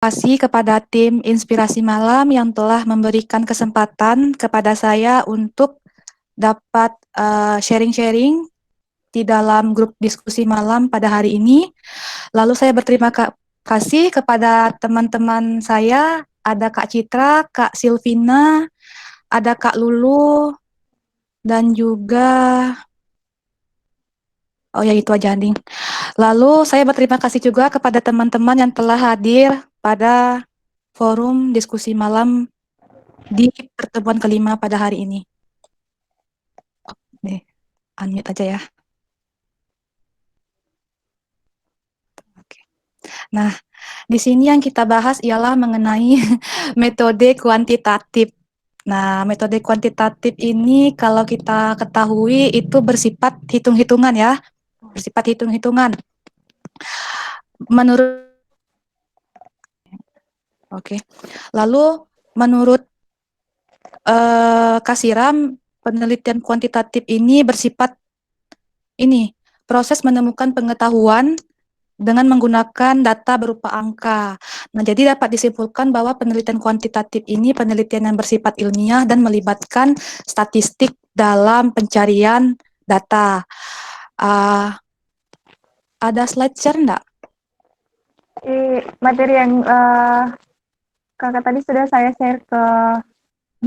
Kasih kepada tim Inspirasi Malam yang telah memberikan kesempatan kepada saya untuk dapat sharing-sharing di dalam grup diskusi malam pada hari ini. Lalu saya berterima kasih kepada teman-teman saya, ada Kak Citra, Kak Silvina, ada Kak Lulu, dan juga, oh ya itu aja, Anding. Lalu saya berterima kasih juga kepada teman-teman yang telah hadir pada forum diskusi malam di pertemuan kelima pada hari ini. Nih, unmute aja ya. Oke. Nah, di sini yang kita bahas ialah mengenai metode kuantitatif. Nah, metode kuantitatif ini kalau kita ketahui itu bersifat hitung-hitungan ya, bersifat hitung-hitungan. Menurut Oke. Lalu menurut Kasiram, penelitian kuantitatif ini bersifat ini proses menemukan pengetahuan dengan menggunakan data berupa angka. Nah, jadi dapat disimpulkan bahwa penelitian kuantitatif ini penelitian yang bersifat ilmiah dan melibatkan statistik dalam pencarian data. Ada slide share enggak? Materi yang kakak tadi sudah saya share ke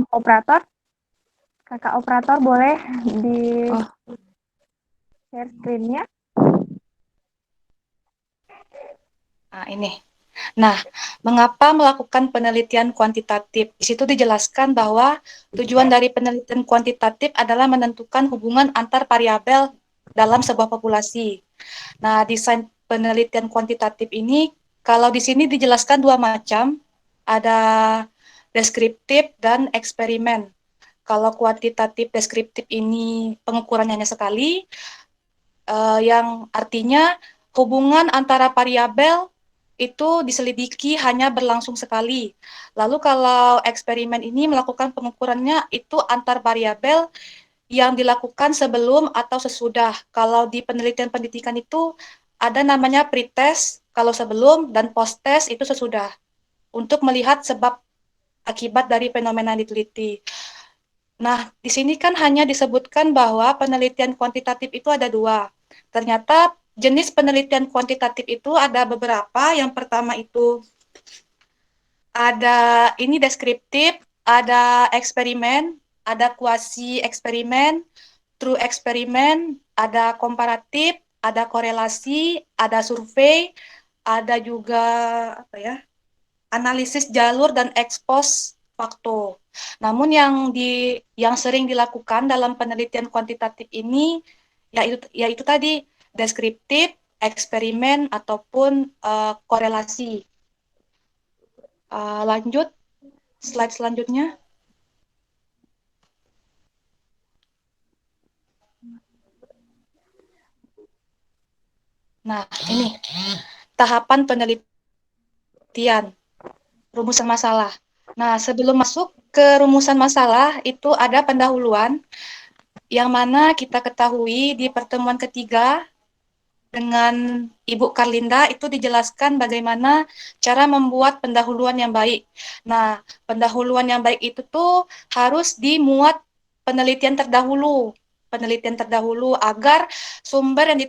operator. Kakak operator boleh di share screen-nya. Nah, ini. Nah, mengapa melakukan penelitian kuantitatif? Di situ dijelaskan bahwa tujuan dari penelitian kuantitatif adalah menentukan hubungan antar variabel dalam sebuah populasi. Nah, desain penelitian kuantitatif ini, kalau di sini dijelaskan dua macam, ada deskriptif dan eksperimen. Kalau kuantitatif deskriptif ini pengukurannya hanya sekali, yang artinya hubungan antara variabel itu diselidiki hanya berlangsung sekali. Lalu kalau eksperimen ini melakukan pengukurannya itu antar variabel yang dilakukan sebelum atau sesudah. Kalau di penelitian pendidikan itu ada namanya pretest kalau sebelum dan post-test itu sesudah. Untuk melihat sebab akibat dari fenomena yang diteliti. Nah, di sini kan hanya disebutkan bahwa penelitian kuantitatif itu ada dua. Ternyata jenis penelitian kuantitatif itu ada beberapa. Yang pertama itu ada ini deskriptif, ada eksperimen, ada kuasi eksperimen, true eksperimen, ada komparatif, ada korelasi, ada survei, ada juga apa ya? Analisis jalur dan ekspos faktor. Namun yang sering dilakukan dalam penelitian kuantitatif ini yaitu tadi deskriptif, eksperimen ataupun korelasi. Lanjut slide selanjutnya. Nah, ini tahapan penelitian, rumusan masalah. Nah, sebelum masuk ke rumusan masalah, itu ada pendahuluan yang mana kita ketahui di pertemuan ketiga dengan Ibu Karlinda itu dijelaskan bagaimana cara membuat pendahuluan yang baik. Nah, pendahuluan yang baik itu tuh harus dimuat penelitian terdahulu. Penelitian terdahulu agar sumber yang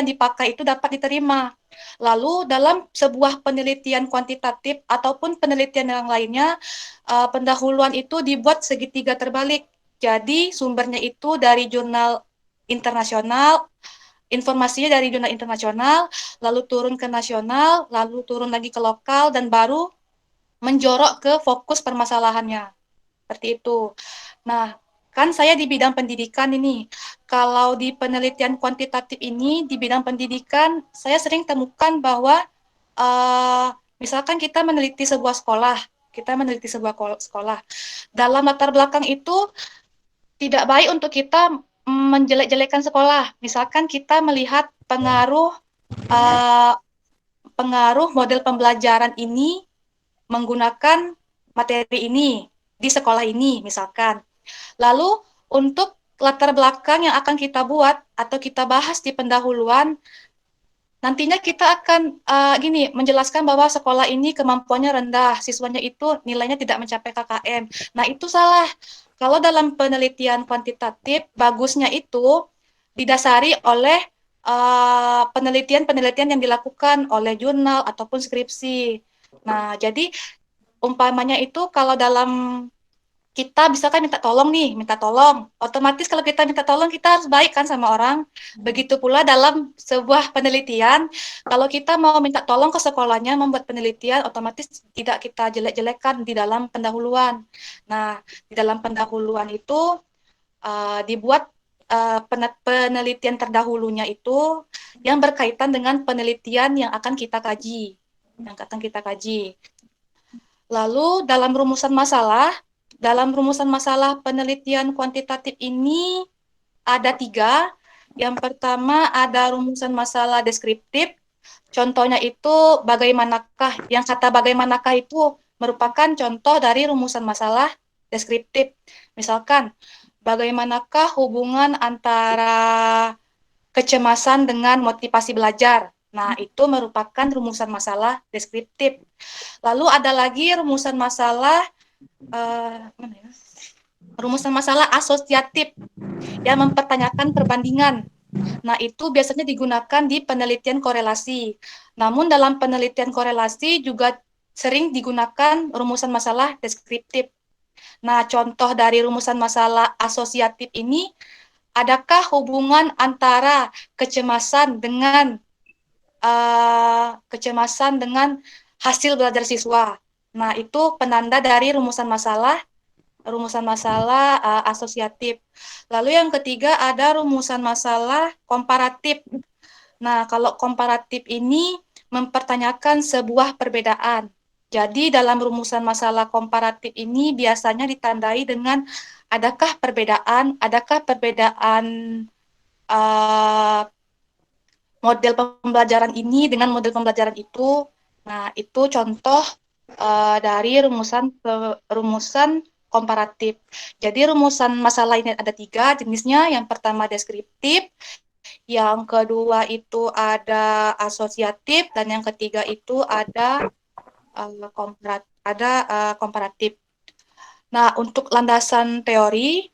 dipakai itu dapat diterima. Lalu dalam sebuah penelitian kuantitatif ataupun penelitian yang lainnya, pendahuluan itu dibuat segitiga terbalik. Jadi sumbernya itu dari jurnal internasional, informasinya dari jurnal internasional, lalu turun ke nasional, lalu turun lagi ke lokal, dan baru menjorok ke fokus permasalahannya. Seperti itu. Nah, kan saya di bidang pendidikan ini. Kalau di penelitian kuantitatif ini, di bidang pendidikan, saya sering temukan bahwa misalkan kita meneliti sebuah sekolah, dalam latar belakang itu tidak baik untuk kita menjelek-jelekan sekolah. Misalkan kita melihat uh, pengaruh model pembelajaran ini menggunakan materi ini di sekolah ini, misalkan. Lalu untuk latar belakang yang akan kita buat atau kita bahas di pendahuluan, nantinya kita akan gini menjelaskan bahwa sekolah ini kemampuannya rendah, siswanya itu nilainya tidak mencapai KKM. Nah, itu salah. Kalau dalam penelitian kuantitatif, bagusnya itu didasari oleh penelitian-penelitian yang dilakukan oleh jurnal ataupun skripsi. Nah, jadi umpamanya itu kalau dalam kita misalkan minta tolong nih, minta tolong. Otomatis kalau kita minta tolong, kita harus baik kan sama orang. Begitu pula dalam sebuah penelitian, kalau kita mau minta tolong ke sekolahnya membuat penelitian, otomatis tidak kita jelek-jelekan di dalam pendahuluan. Nah, di dalam pendahuluan itu dibuat penelitian terdahulunya itu yang berkaitan dengan penelitian yang akan kita kaji. Yang akan kita kaji. Lalu dalam rumusan masalah penelitian kuantitatif ini ada 3. Yang pertama ada rumusan masalah deskriptif. Contohnya itu bagaimanakah, yang kata bagaimanakah itu merupakan contoh dari rumusan masalah deskriptif. Misalkan, bagaimanakah hubungan antara kecemasan dengan motivasi belajar. Nah, itu merupakan rumusan masalah deskriptif. Lalu ada lagi rumusan masalah mana ya? Rumusan masalah asosiatif yang mempertanyakan perbandingan. Nah, itu biasanya digunakan di penelitian korelasi. Namun dalam penelitian korelasi juga sering digunakan rumusan masalah deskriptif. Nah, contoh dari rumusan masalah asosiatif ini, adakah hubungan antara kecemasan dengan hasil belajar siswa? Nah, itu penanda dari rumusan masalah asosiatif. Lalu yang ketiga ada rumusan masalah komparatif. Nah, kalau komparatif ini mempertanyakan sebuah perbedaan. Jadi dalam rumusan masalah komparatif ini biasanya ditandai dengan adakah perbedaan uh, model pembelajaran ini dengan model pembelajaran itu. Nah, itu contoh dari rumusan komparatif. Jadi rumusan masalah ini ada 3 jenisnya. Yang pertama deskriptif, yang kedua itu ada asosiatif, dan yang ketiga itu ada komparatif. Nah, untuk landasan teori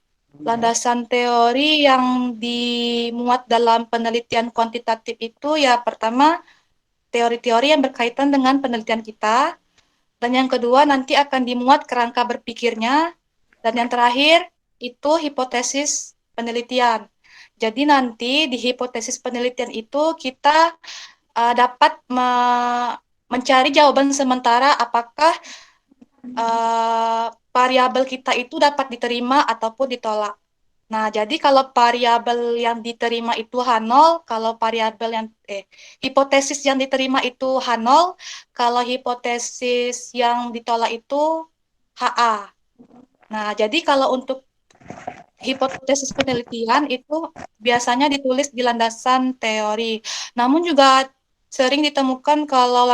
yang dimuat dalam penelitian kuantitatif itu ya pertama teori-teori yang berkaitan dengan penelitian kita, dan yang kedua nanti akan dimuat kerangka berpikirnya, dan yang terakhir itu hipotesis penelitian. Jadi nanti di hipotesis penelitian itu kita dapat mencari jawaban sementara apakah variabel kita itu dapat diterima ataupun ditolak. Nah, jadi kalau variabel yang diterima itu H0, kalau hipotesis yang diterima itu H0, kalau hipotesis yang ditolak itu HA. Nah, jadi kalau untuk hipotesis penelitian itu biasanya ditulis di landasan teori. Namun juga sering ditemukan kalau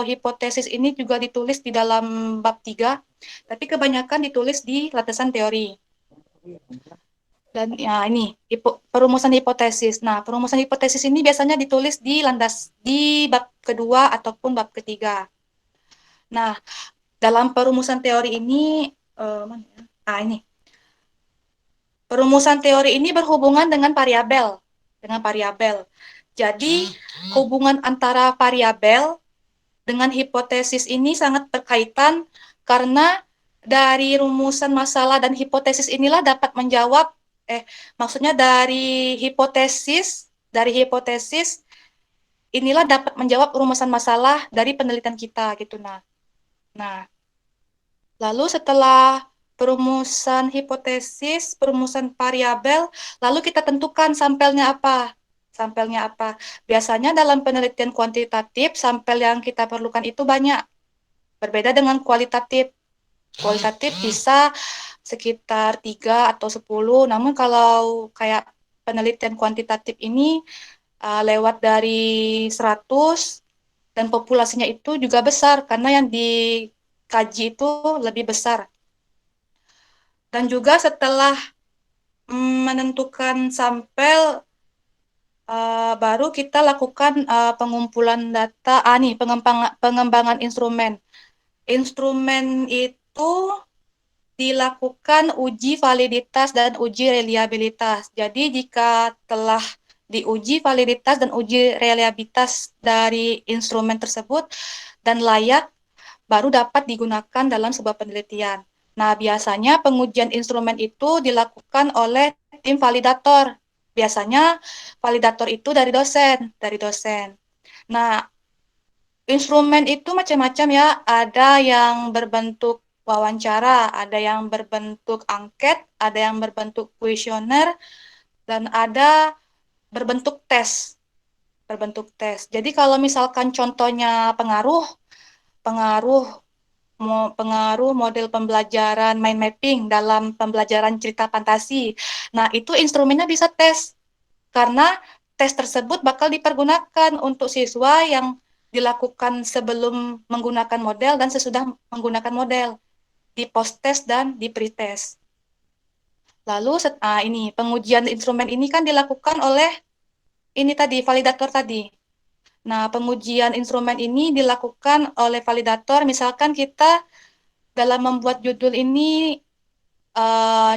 hipotesis ini juga ditulis di dalam bab 3, tapi kebanyakan ditulis di landasan teori. Dan ya ini perumusan hipotesis. Nah, perumusan hipotesis ini biasanya ditulis di bab kedua ataupun bab ketiga. Nah, dalam perumusan teori ini mana ya? Ini. Perumusan teori ini berhubungan dengan variabel. Jadi, hubungan antara variabel dengan hipotesis ini sangat berkaitan karena dari rumusan masalah dan hipotesis inilah dapat menjawab maksudnya dari hipotesis inilah dapat menjawab rumusan masalah dari penelitian kita gitu. Nah, lalu setelah perumusan hipotesis, perumusan variabel, lalu kita tentukan sampelnya apa. Sampelnya apa? Biasanya dalam penelitian kuantitatif, sampel yang kita perlukan itu banyak. Berbeda dengan kualitatif. Kualitatif bisa sekitar 3 atau 10, namun kalau kayak penelitian kuantitatif ini lewat dari 100, dan populasinya itu juga besar karena yang dikaji itu lebih besar. Dan juga setelah menentukan sampel, baru kita lakukan pengumpulan data, nih pengembangan instrumen. Instrumen itu dilakukan uji validitas dan uji reliabilitas. Jadi jika telah diuji validitas dan uji reliabilitas dari instrumen tersebut dan layak, baru dapat digunakan dalam sebuah penelitian. Nah, biasanya pengujian instrumen itu dilakukan oleh tim validator. Biasanya validator itu dari dosen. Nah, instrumen itu macam-macam ya, ada yang berbentuk wawancara, ada yang berbentuk angket, ada yang berbentuk kuesioner, dan ada berbentuk tes. Berbentuk tes. Jadi kalau misalkan contohnya pengaruh, pengaruh pengaruh model pembelajaran mind mapping dalam pembelajaran cerita fantasi. Nah, itu instrumennya bisa tes. Karena tes tersebut bakal dipergunakan untuk siswa yang dilakukan sebelum menggunakan model dan sesudah menggunakan model di post test dan di pre-test. Lalu ini pengujian instrumen ini kan dilakukan oleh ini tadi validator tadi. Nah, pengujian instrumen ini dilakukan oleh validator. Misalkan kita dalam membuat judul ini,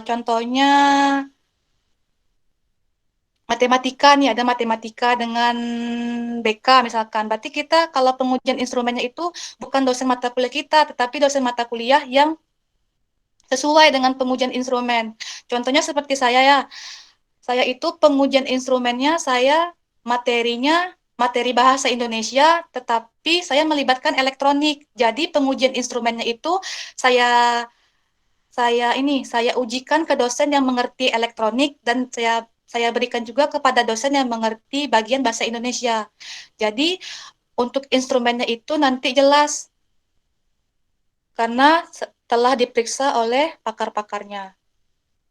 contohnya matematika nih, ada matematika dengan BK misalkan. Berarti kita kalau pengujian instrumennya itu bukan dosen mata kuliah kita, tetapi dosen mata kuliah yang sesuai dengan pengujian instrumen. Contohnya seperti saya ya, saya itu pengujian instrumennya saya materinya materi bahasa Indonesia, tetapi saya melibatkan elektronik. Jadi pengujian instrumennya itu saya saya ujikan ke dosen yang mengerti elektronik dan saya berikan juga kepada dosen yang mengerti bagian bahasa Indonesia. Jadi untuk instrumennya itu nanti jelas karena telah diperiksa oleh pakar-pakarnya.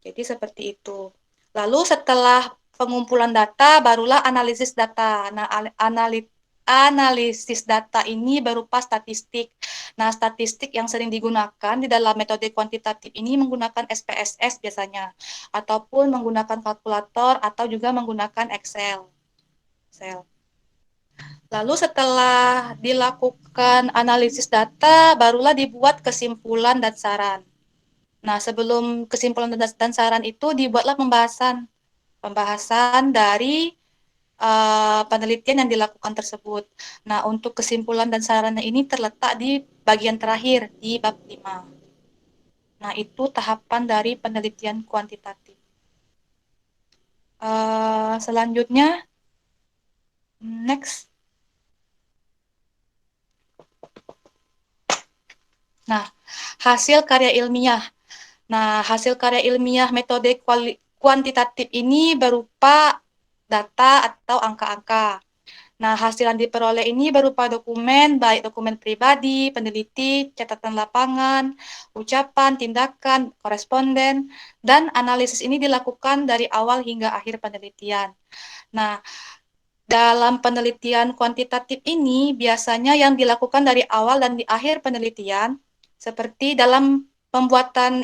Jadi seperti itu. Lalu setelah pengumpulan data, barulah analisis data. Nah, analisis data ini berupa statistik. Nah, statistik yang sering digunakan di dalam metode kuantitatif ini menggunakan SPSS biasanya, ataupun menggunakan kalkulator, atau juga menggunakan Excel. Lalu setelah dilakukan analisis data, barulah dibuat kesimpulan dan saran. Nah, sebelum kesimpulan dan saran itu dibuatlah pembahasan dari penelitian yang dilakukan tersebut. Nah, untuk kesimpulan dan sarannya ini terletak di bagian terakhir di bab 5. Nah, itu tahapan dari penelitian kuantitatif. Selanjutnya, next. Nah, hasil karya ilmiah. Nah, hasil karya ilmiah metode kuantitatif ini berupa data atau angka-angka. Nah, hasil yang diperoleh ini berupa dokumen, baik dokumen pribadi, peneliti, catatan lapangan, ucapan, tindakan, koresponden, dan analisis ini dilakukan dari awal hingga akhir penelitian. Nah, dalam penelitian kuantitatif ini biasanya yang dilakukan dari awal dan di akhir penelitian, seperti dalam pembuatan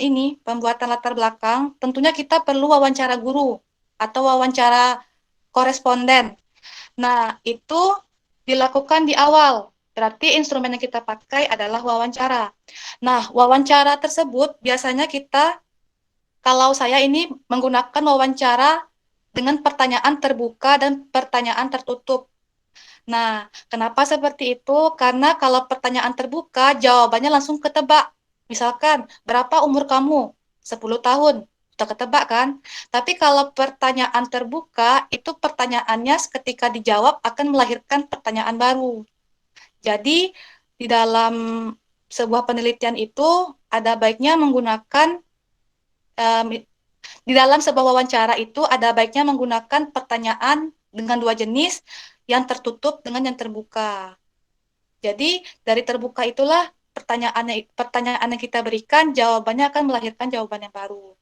latar belakang, tentunya kita perlu wawancara guru atau wawancara koresponden. Nah, itu dilakukan di awal. Berarti instrumen yang kita pakai adalah wawancara. Nah, wawancara tersebut biasanya kalau saya ini menggunakan wawancara dengan pertanyaan terbuka dan pertanyaan tertutup. Nah, kenapa seperti itu? Karena kalau pertanyaan terbuka, jawabannya langsung ketebak. Misalkan, berapa umur kamu? 10 tahun. Sudah ketebak kan? Tapi kalau pertanyaan terbuka, itu pertanyaannya ketika dijawab akan melahirkan pertanyaan baru. Jadi, di dalam sebuah penelitian itu ada baiknya menggunakan di dalam sebuah wawancara itu ada baiknya menggunakan pertanyaan dengan dua jenis, yang tertutup dengan yang terbuka. Jadi dari terbuka itulah pertanyaan yang kita berikan, jawabannya akan melahirkan jawaban yang baru.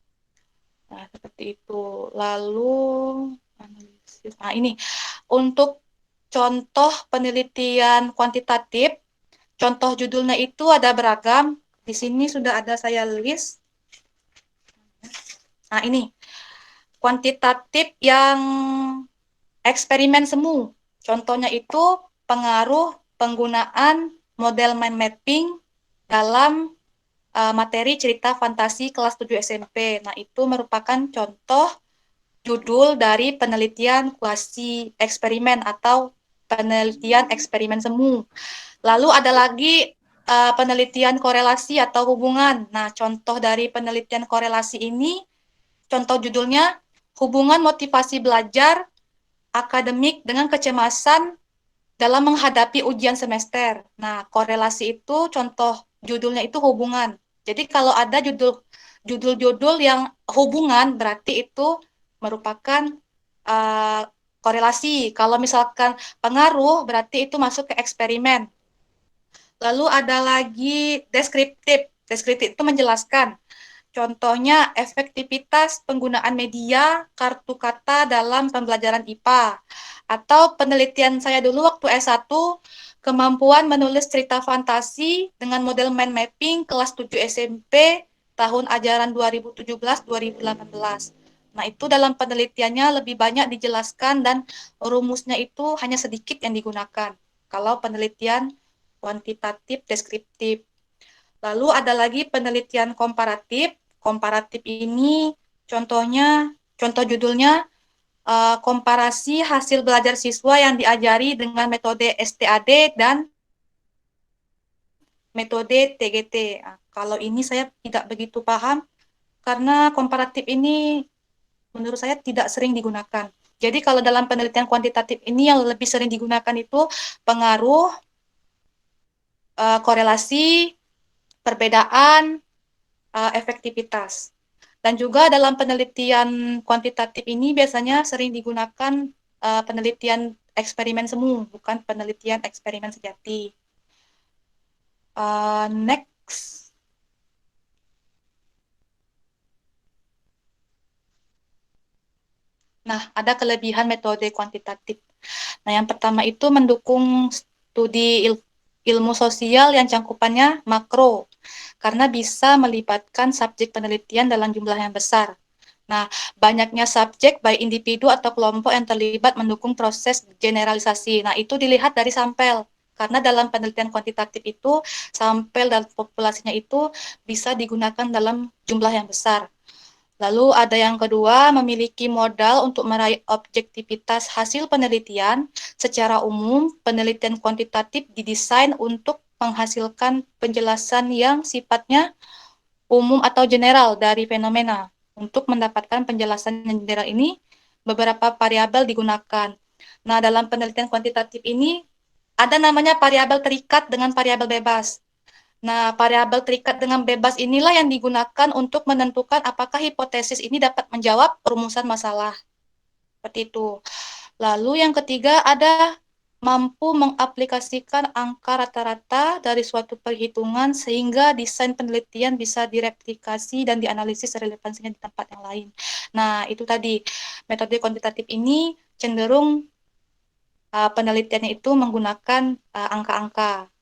Nah, seperti itu. Lalu analisis. Nah, ini untuk contoh penelitian kuantitatif, contoh judulnya itu ada beragam. Di sini sudah ada saya list. Nah, ini kuantitatif yang eksperimen semu. Contohnya itu pengaruh penggunaan model mind mapping dalam materi cerita fantasi kelas 7 SMP. Nah, itu merupakan contoh judul dari penelitian kuasi eksperimen atau penelitian eksperimen semu. Lalu ada lagi penelitian korelasi atau hubungan. Nah, contoh dari penelitian korelasi ini, contoh judulnya hubungan motivasi belajar akademik dengan kecemasan dalam menghadapi ujian semester. Nah, korelasi itu contoh judulnya itu hubungan. Jadi kalau ada judul-judul yang hubungan berarti itu merupakan uh, korelasi. Kalau misalkan pengaruh berarti itu masuk ke eksperimen. Lalu ada lagi deskriptif. Deskriptif itu menjelaskan. Contohnya efektivitas penggunaan media kartu kata dalam pembelajaran IPA. Atau penelitian saya dulu waktu S1, kemampuan menulis cerita fantasi dengan model mind mapping kelas 7 SMP tahun ajaran 2017-2018. Nah, itu dalam penelitiannya lebih banyak dijelaskan dan rumusnya itu hanya sedikit yang digunakan. Kalau penelitian kuantitatif deskriptif. Lalu ada lagi penelitian komparatif. Komparatif ini contoh judulnya komparasi hasil belajar siswa yang diajari dengan metode STAD dan metode TGT. Nah, kalau ini saya tidak begitu paham karena komparatif ini menurut saya tidak sering digunakan. Jadi kalau dalam penelitian kuantitatif ini yang lebih sering digunakan itu pengaruh, korelasi, perbedaan, efektivitas. Dan juga dalam penelitian kuantitatif ini biasanya sering digunakan penelitian eksperimen semu, bukan penelitian eksperimen sejati. Next. Nah, ada kelebihan metode kuantitatif. Nah, yang pertama itu mendukung studi ilmu sosial yang cangkupannya makro, karena bisa melibatkan subjek penelitian dalam jumlah yang besar. Nah, banyaknya subjek baik individu atau kelompok yang terlibat mendukung proses generalisasi. Nah, itu dilihat dari sampel. Karena dalam penelitian kuantitatif itu, sampel dan populasinya itu bisa digunakan dalam jumlah yang besar. Lalu ada yang kedua, memiliki modal untuk meraih objektivitas hasil penelitian. Secara umum, penelitian kuantitatif didesain untuk menghasilkan penjelasan yang sifatnya umum atau general dari fenomena. Untuk mendapatkan penjelasan yang general ini, beberapa variabel digunakan. Nah, dalam penelitian kuantitatif ini, ada namanya variabel terikat dengan variabel bebas. Nah, variabel terikat dengan bebas inilah yang digunakan untuk menentukan apakah hipotesis ini dapat menjawab rumusan masalah. Seperti itu. Lalu yang ketiga ada mampu mengaplikasikan angka rata-rata dari suatu perhitungan sehingga desain penelitian bisa direplikasi dan dianalisis relevansinya di tempat yang lain. Nah, itu tadi metode kuantitatif ini cenderung penelitiannya itu menggunakan angka-angka.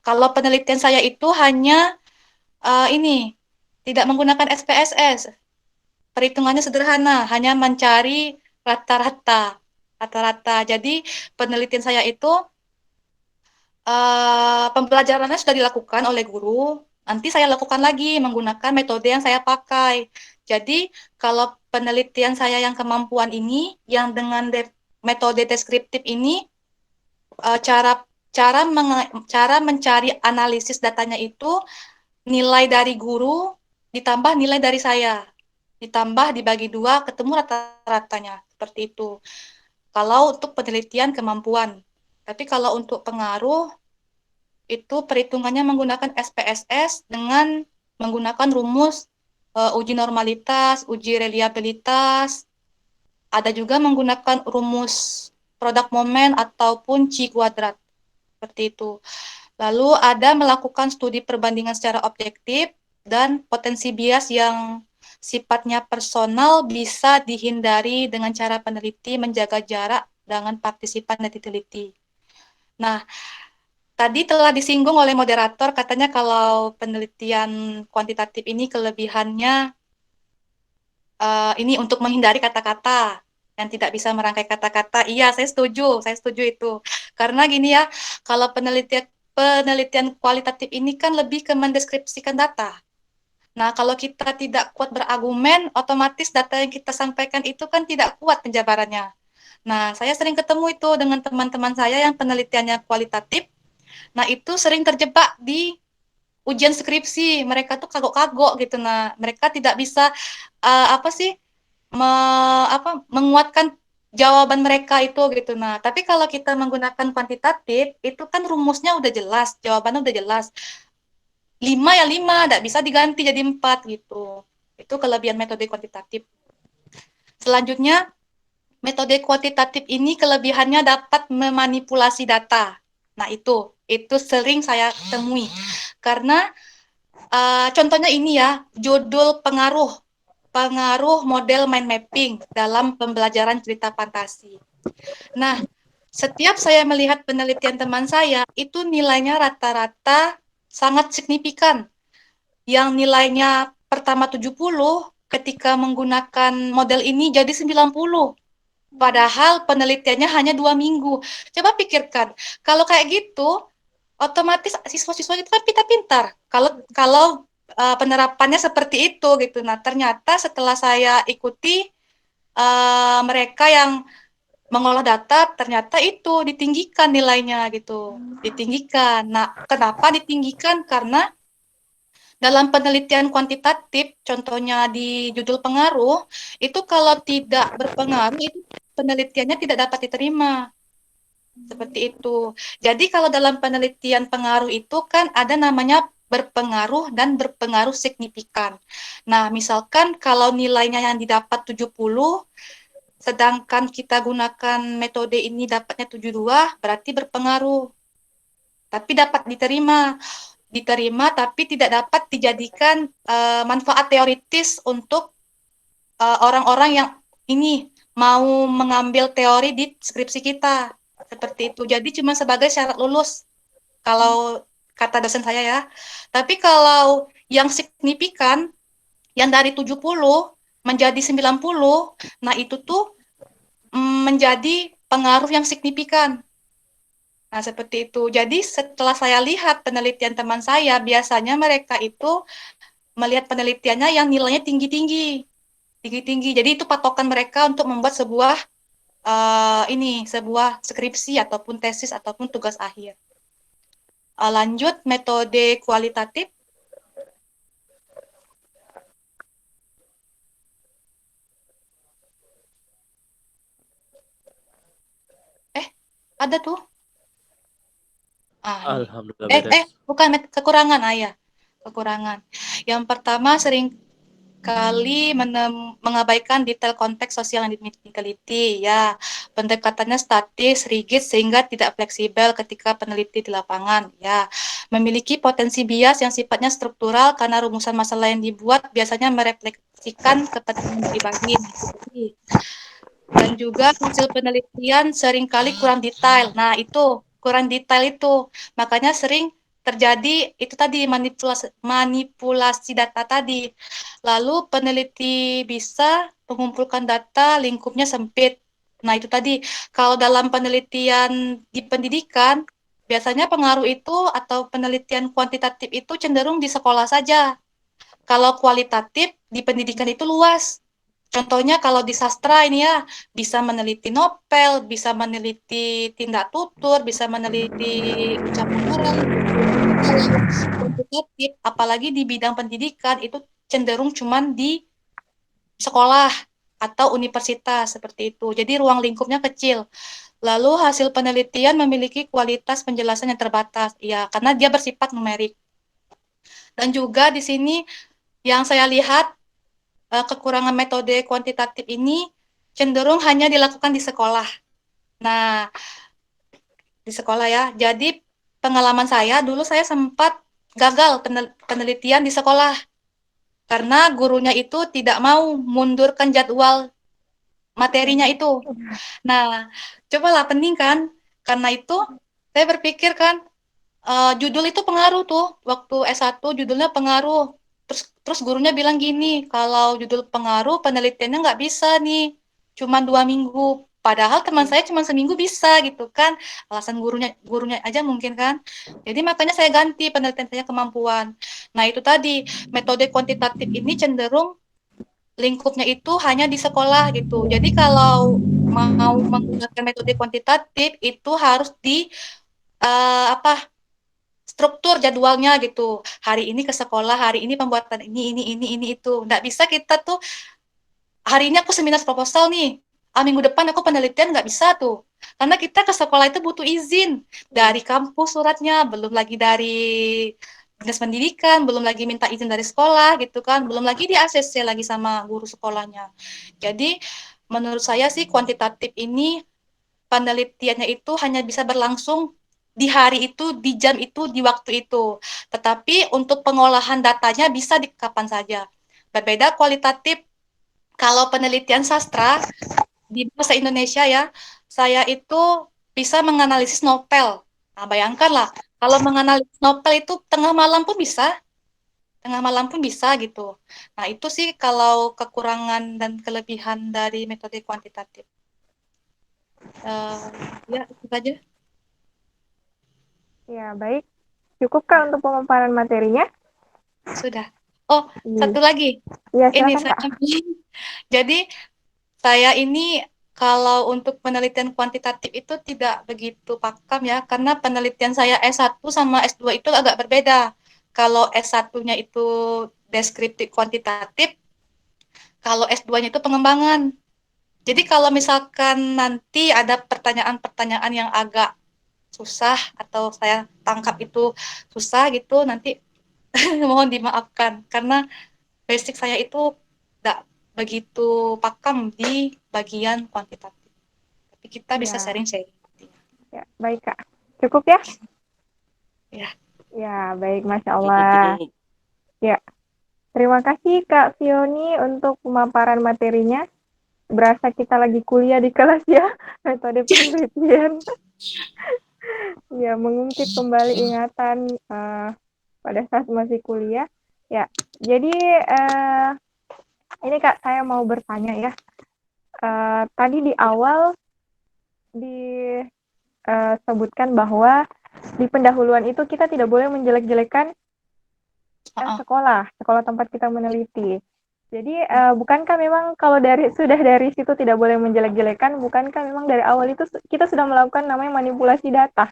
Kalau penelitian saya itu hanya ini tidak menggunakan SPSS. Perhitungannya sederhana, hanya mencari rata-rata. Rata-rata. Jadi penelitian saya itu pembelajarannya sudah dilakukan oleh guru. Nanti saya lakukan lagi menggunakan metode yang saya pakai. Jadi kalau penelitian saya yang kemampuan ini, yang dengan metode deskriptif ini, cara cara mencari analisis datanya itu nilai dari guru ditambah nilai dari saya, ditambah dibagi dua, ketemu rata-ratanya. Seperti itu. Kalau untuk penelitian kemampuan. Tapi kalau untuk pengaruh, itu perhitungannya menggunakan SPSS dengan menggunakan rumus uji normalitas, uji reliabilitas, ada juga menggunakan rumus produk momen ataupun Chi kuadrat. Seperti itu. Lalu ada melakukan studi perbandingan secara objektif dan potensi bias yang sifatnya personal bisa dihindari dengan cara peneliti menjaga jarak dengan partisipan dan diteliti. Nah, tadi telah disinggung oleh moderator, katanya kalau penelitian kuantitatif ini kelebihannya ini untuk menghindari kata-kata. yang tidak bisa merangkai kata-kata. Iya, saya setuju itu. Karena gini ya, kalau penelitian penelitian kualitatif ini kan lebih ke mendeskripsikan data. Nah, kalau kita tidak kuat berargumen, otomatis data yang kita sampaikan itu kan tidak kuat penjabarannya. Nah, saya sering ketemu itu dengan teman-teman saya yang penelitiannya kualitatif. Nah, itu sering terjebak di ujian skripsi. Mereka tuh kagok-kagok gitu. Nah, mereka tidak bisa apa sih me, menguatkan jawaban mereka itu gitu. Nah, tapi kalau kita menggunakan kuantitatif, itu kan rumusnya udah jelas, jawabannya udah jelas. 5 ya 5, tidak bisa diganti jadi 4 gitu. Itu kelebihan metode kuantitatif. Selanjutnya, metode kuantitatif ini kelebihannya dapat memanipulasi data. Nah, itu sering saya temui. Karena contohnya ini ya, judul pengaruh model mind mapping dalam pembelajaran cerita fantasi. Nah, setiap saya melihat penelitian teman saya, itu nilainya rata-rata sangat signifikan. Yang nilainya pertama 70, ketika menggunakan model ini jadi 90. Padahal penelitiannya hanya 2 minggu. Coba pikirkan, kalau kayak gitu, otomatis siswa-siswa itu kan pintar-pintar. Kalau kalau penerapannya seperti itu gitu. Nah, ternyata setelah saya ikuti mereka yang mengolah data, ternyata itu ditinggikan nilainya gitu. Ditinggikan. Nah, kenapa ditinggikan? Karena dalam penelitian kuantitatif, contohnya di judul pengaruh, itu kalau tidak berpengaruh, itu penelitiannya tidak dapat diterima. Seperti itu. Jadi kalau dalam penelitian pengaruh itu kan ada namanya berpengaruh dan berpengaruh signifikan. Nah, misalkan kalau nilainya yang didapat 70, sedangkan kita gunakan metode ini dapatnya 72, berarti berpengaruh. Tapi dapat diterima tapi tidak dapat dijadikan manfaat teoritis untuk orang-orang yang ini mau mengambil teori di skripsi kita. Seperti itu. Jadi cuma sebagai syarat lulus kalau kata dosen saya ya. Tapi kalau yang signifikan yang dari 70 menjadi 90, nah itu tuh menjadi pengaruh yang signifikan. Nah, seperti itu. Jadi setelah saya lihat penelitian teman saya, biasanya mereka itu melihat penelitiannya yang nilainya tinggi-tinggi. Tinggi-tinggi. Jadi itu patokan mereka untuk membuat sebuah skripsi ataupun tesis ataupun tugas akhir. Lanjut metode kualitatif. Ada tuh. Ini. Alhamdulillah beres. Bukan kekurangan, ya. Kekurangan. Yang pertama sering kali mengabaikan detail konteks sosial yang diteliti, ya. Pendekatannya statis, rigid, sehingga tidak fleksibel ketika peneliti di lapangan, ya. Memiliki potensi bias yang sifatnya struktural karena rumusan masalah yang dibuat biasanya merefleksikan kepentingan pribadi. Dan juga hasil penelitian seringkali kurang detail. Nah, itu kurang detail itu. Makanya sering terjadi itu tadi manipulasi data tadi. Lalu peneliti bisa mengumpulkan data lingkupnya sempit. Nah, itu tadi kalau dalam penelitian di pendidikan biasanya pengaruh itu atau penelitian kuantitatif itu cenderung di sekolah saja. Kalau kualitatif di pendidikan itu luas. Contohnya kalau di sastra ini ya, bisa meneliti novel, bisa meneliti tindak tutur, bisa meneliti ucapan orang. Tapi kalau kuantitatif, apalagi di bidang pendidikan, itu cenderung cuman di sekolah atau universitas seperti itu. Jadi ruang lingkupnya kecil. Lalu hasil penelitian memiliki kualitas penjelasan yang terbatas, ya karena dia bersifat numerik. Dan juga di sini yang saya lihat kekurangan metode kuantitatif ini cenderung hanya dilakukan di sekolah. Nah, di sekolah ya. Jadi pengalaman saya dulu saya sempat gagal penelitian di sekolah karena gurunya itu tidak mau mundurkan jadwal materinya itu. Nah, cobalah penting kan? Karena itu saya berpikir kan judul itu pengaruh tuh. Waktu S1 judulnya pengaruh. Terus gurunya bilang gini, kalau judul pengaruh penelitiannya nggak bisa nih. cuma 2 minggu. Padahal teman saya cuma seminggu bisa gitu kan. Alasan gurunya aja mungkin kan. Jadi makanya saya ganti penelitian saya kemampuan. Nah itu tadi metode kuantitatif ini cenderung lingkupnya itu hanya di sekolah gitu. Jadi kalau mau menggunakan metode kuantitatif itu harus di apa struktur jadwalnya gitu. Hari ini ke sekolah, hari ini pembuatan ini itu. Nggak bisa kita tuh hari ini aku seminar proposal nih. Minggu depan aku penelitian nggak bisa tuh. Karena kita ke sekolah itu butuh izin dari kampus suratnya, belum lagi dari dinas pendidikan, belum lagi minta izin dari sekolah gitu kan, belum lagi di ACC lagi sama guru sekolahnya. Jadi menurut saya sih kuantitatif ini penelitiannya itu hanya bisa berlangsung di hari itu, di jam itu, di waktu itu. Tetapi untuk pengolahan datanya bisa di kapan saja. Berbeda kualitatif kalau penelitian sastra di bahasa Indonesia ya, saya itu bisa menganalisis novel. Nah, bayangkanlah kalau menganalisis novel itu tengah malam pun bisa gitu. Nah, itu sih kalau kekurangan dan kelebihan dari metode kuantitatif. Ya, itu saja. Ya, baik. Cukupkah Ya, untuk pemaparan materinya? sudah. Oh, Iya, satu lagi. ya, Ini silakan, saya Kak. jadi saya ini kalau untuk penelitian kuantitatif itu tidak begitu pakam ya, karena penelitian saya S1 sama S2 itu agak berbeda. Kalau S1-nya itu deskriptif kuantitatif, kalau S2-nya itu pengembangan. Jadi kalau misalkan nanti ada pertanyaan-pertanyaan yang agak susah atau saya tangkap itu susah gitu, nanti mohon dimaafkan karena basic saya itu tidak begitu pakam di bagian kuantitatif. Tapi kita bisa Ya, sharing-sharing. ya, baik, Kak. Cukup ya? Ya, Ya, baik, Masya Allah. Ya, terima kasih Kak Fioni untuk pemaparan materinya. Berasa kita lagi kuliah di kelas ya, metode penelitian. Ya, mengungkit kembali ingatan pada saat masih kuliah. Ya, jadi ini Kak, saya mau bertanya ya. Tadi di ya. awal disebutkan bahwa di pendahuluan itu kita tidak boleh menjelek-jelekan Uh-uh. sekolah tempat kita meneliti. Jadi Ya. bukankah memang kalau dari situ tidak boleh menjelek-jelekan, bukankah memang dari awal itu kita sudah melakukan namanya manipulasi data?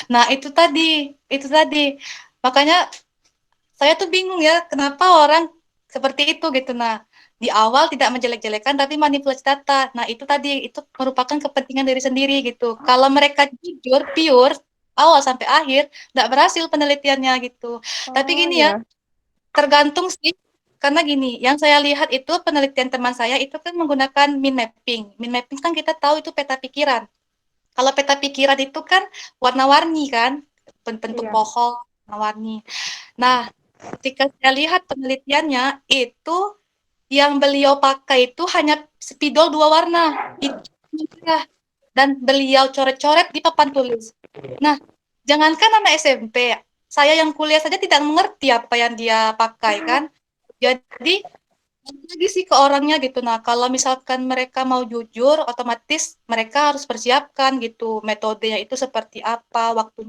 Nah, itu tadi. Makanya saya tuh bingung ya, kenapa orang seperti itu gitu. Nah, di awal tidak menjelek-jelekan tapi manipulasi data. Nah, itu tadi itu merupakan kepentingan diri sendiri gitu. Kalau mereka jujur, pure awal sampai akhir, tidak berhasil penelitiannya gitu. Tapi Oh gini ya, ya, tergantung sih. Karena gini, yang saya lihat itu penelitian teman saya itu kan menggunakan mind mapping. Mind mapping kan kita tahu itu peta pikiran. Kalau peta pikiran itu kan warna-warni kan, bentuk iya. pohon, warna-warni. Nah, ketika saya lihat penelitiannya itu yang beliau pakai itu hanya spidol 2 warna, hitam dan merah, dan beliau coret-coret di papan tulis. Nah, jangankan anak SMP, saya yang kuliah saja tidak mengerti apa yang dia pakai kan. Jadi lagi sih ke orangnya gitu. Nah, kalau misalkan mereka mau jujur, otomatis mereka harus persiapkan gitu metodenya itu seperti apa, waktu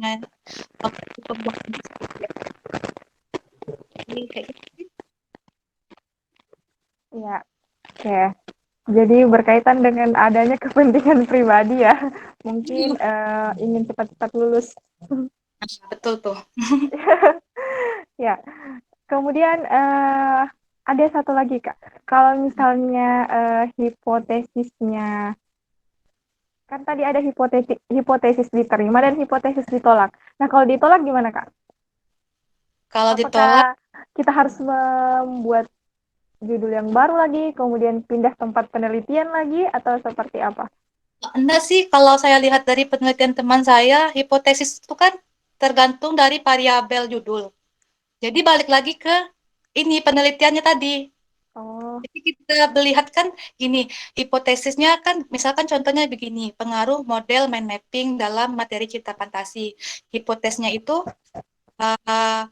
pembuatannya seperti apa. Jadi, kayak gitu. Iya, oke. Jadi berkaitan dengan adanya kepentingan pribadi ya, mungkin ingin cepat-cepat lulus. Nah, betul tuh. Ya, kemudian ada satu lagi Kak. Kalau misalnya hipotesisnya, kan tadi ada hipotesis diterima dan hipotesis ditolak. Nah, kalau ditolak gimana Kak? Kalau ditolak, Apakah kita harus membuat judul yang baru lagi, kemudian pindah tempat penelitian lagi, atau seperti apa? enggak sih, kalau saya lihat dari penelitian teman saya, hipotesis itu kan tergantung dari variabel judul. Jadi balik lagi ke ini penelitiannya tadi. Oh, Jadi kita melihat kan gini, hipotesisnya kan misalkan contohnya begini, pengaruh model mind mapping dalam materi cipta fantasi. Hipotesnya itu uh,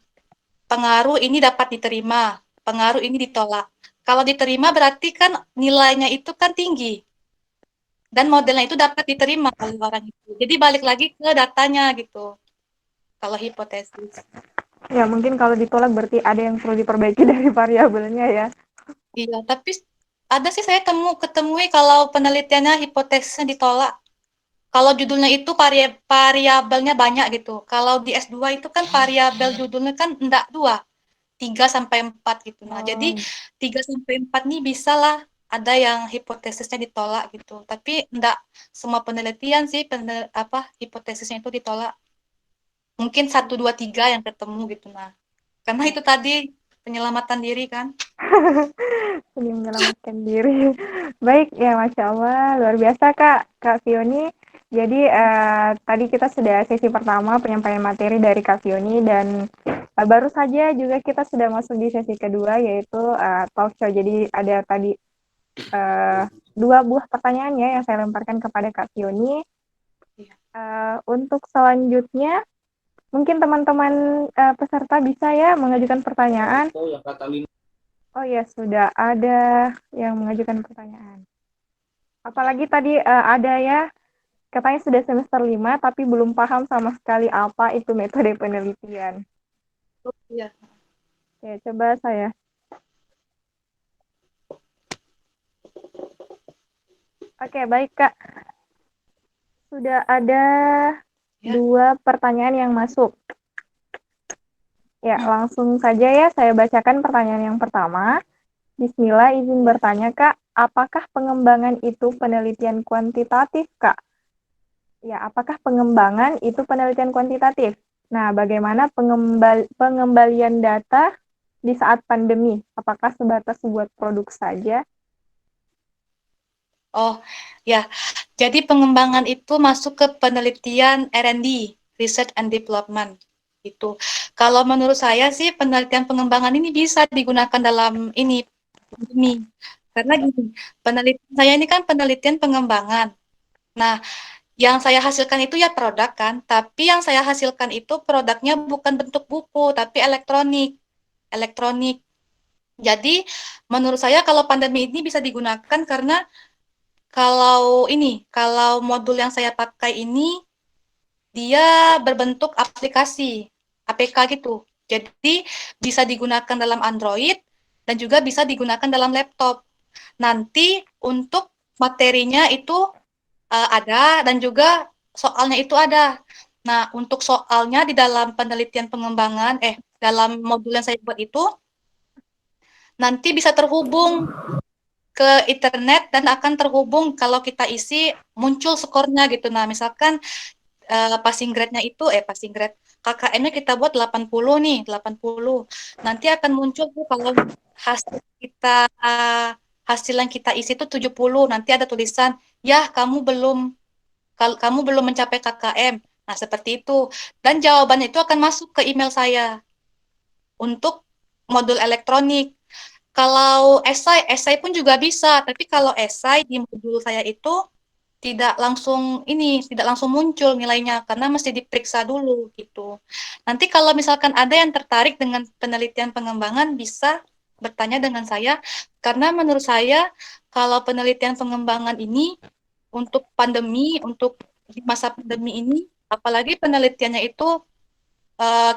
pengaruh ini dapat diterima, pengaruh ini ditolak. Kalau diterima berarti kan nilainya itu kan tinggi dan modelnya itu dapat diterima oleh orang itu. Jadi balik lagi ke datanya gitu. Kalau hipotesis. Ya, mungkin kalau ditolak berarti ada yang perlu diperbaiki dari variabelnya ya. Iya, tapi ada sih saya ketemui kalau penelitiannya hipotesisnya ditolak. Kalau judulnya itu variabelnya banyak gitu. Kalau di S2 itu kan variabel judulnya kan enggak 2, 3 sampai 4 gitu. Nah, jadi Oh, 3 sampai 4 nih bisa lah ada yang hipotesisnya ditolak gitu. Tapi enggak semua penelitian sih hipotesisnya itu ditolak. Mungkin 1, 2, 3 yang ketemu gitu nah. Karena itu tadi penyelamatan diri kan. ini menyelamatkan diri. Baik, ya Masya Allah, luar biasa Kak Fioni. Jadi tadi kita sudah sesi pertama penyampaian materi dari Kak Fioni dan baru saja juga kita sudah masuk di sesi kedua yaitu talk show. Jadi ada tadi 2 buah pertanyaan ya yang saya lemparkan kepada Kak Fioni. Untuk selanjutnya, mungkin teman-teman peserta bisa ya mengajukan pertanyaan. Oh ya, sudah ada yang mengajukan pertanyaan. Apalagi tadi ada ya, katanya sudah semester 5 tapi belum paham sama sekali apa itu metode penelitian. Oh, iya. Ya, coba saya. Oke, baik Kak. Sudah ada Ya. 2 pertanyaan yang masuk. Ya, langsung saja ya saya bacakan pertanyaan yang pertama. Bismillah, izin bertanya Kak, apakah pengembangan itu penelitian kuantitatif Kak? Ya, apakah pengembangan itu penelitian kuantitatif? Nah, bagaimana pengembalian data di saat pandemi? Apakah sebatas buat produk saja? Oh, ya. Jadi pengembangan itu masuk ke penelitian R&D, Research and Development. Itu. Kalau menurut saya sih penelitian pengembangan ini bisa digunakan dalam ini. Karena gini, penelitian saya ini kan penelitian pengembangan. Nah, yang saya hasilkan itu ya produk kan, tapi yang saya hasilkan itu produknya bukan bentuk buku, tapi elektronik. Elektronik. Jadi, menurut saya kalau pandemi ini bisa digunakan karena kalau modul yang saya pakai ini dia berbentuk aplikasi, APK gitu. Jadi bisa digunakan dalam Android dan juga bisa digunakan dalam laptop. Nanti untuk materinya itu ada dan juga soalnya itu ada. Nah, untuk soalnya di dalam penelitian pengembangan, dalam modul yang saya buat itu, nanti bisa terhubung ke internet dan akan terhubung kalau kita isi muncul skornya gitu. Nah, misalkan passing grade-nya itu passing grade KKM-nya kita buat 80 nih, 80. Nanti akan muncul tuh kalau hasil kita hasil yang kita isi itu 70, nanti ada tulisan, "Ya, kamu belum mencapai KKM." Nah, seperti itu. Dan jawabannya itu akan masuk ke email saya untuk modul elektronik. Kalau esai pun juga bisa, tapi kalau esai di modul saya itu tidak langsung muncul nilainya karena mesti diperiksa dulu gitu. Nanti kalau misalkan ada yang tertarik dengan penelitian pengembangan bisa bertanya dengan saya karena menurut saya kalau penelitian pengembangan ini untuk untuk di masa pandemi ini apalagi penelitiannya itu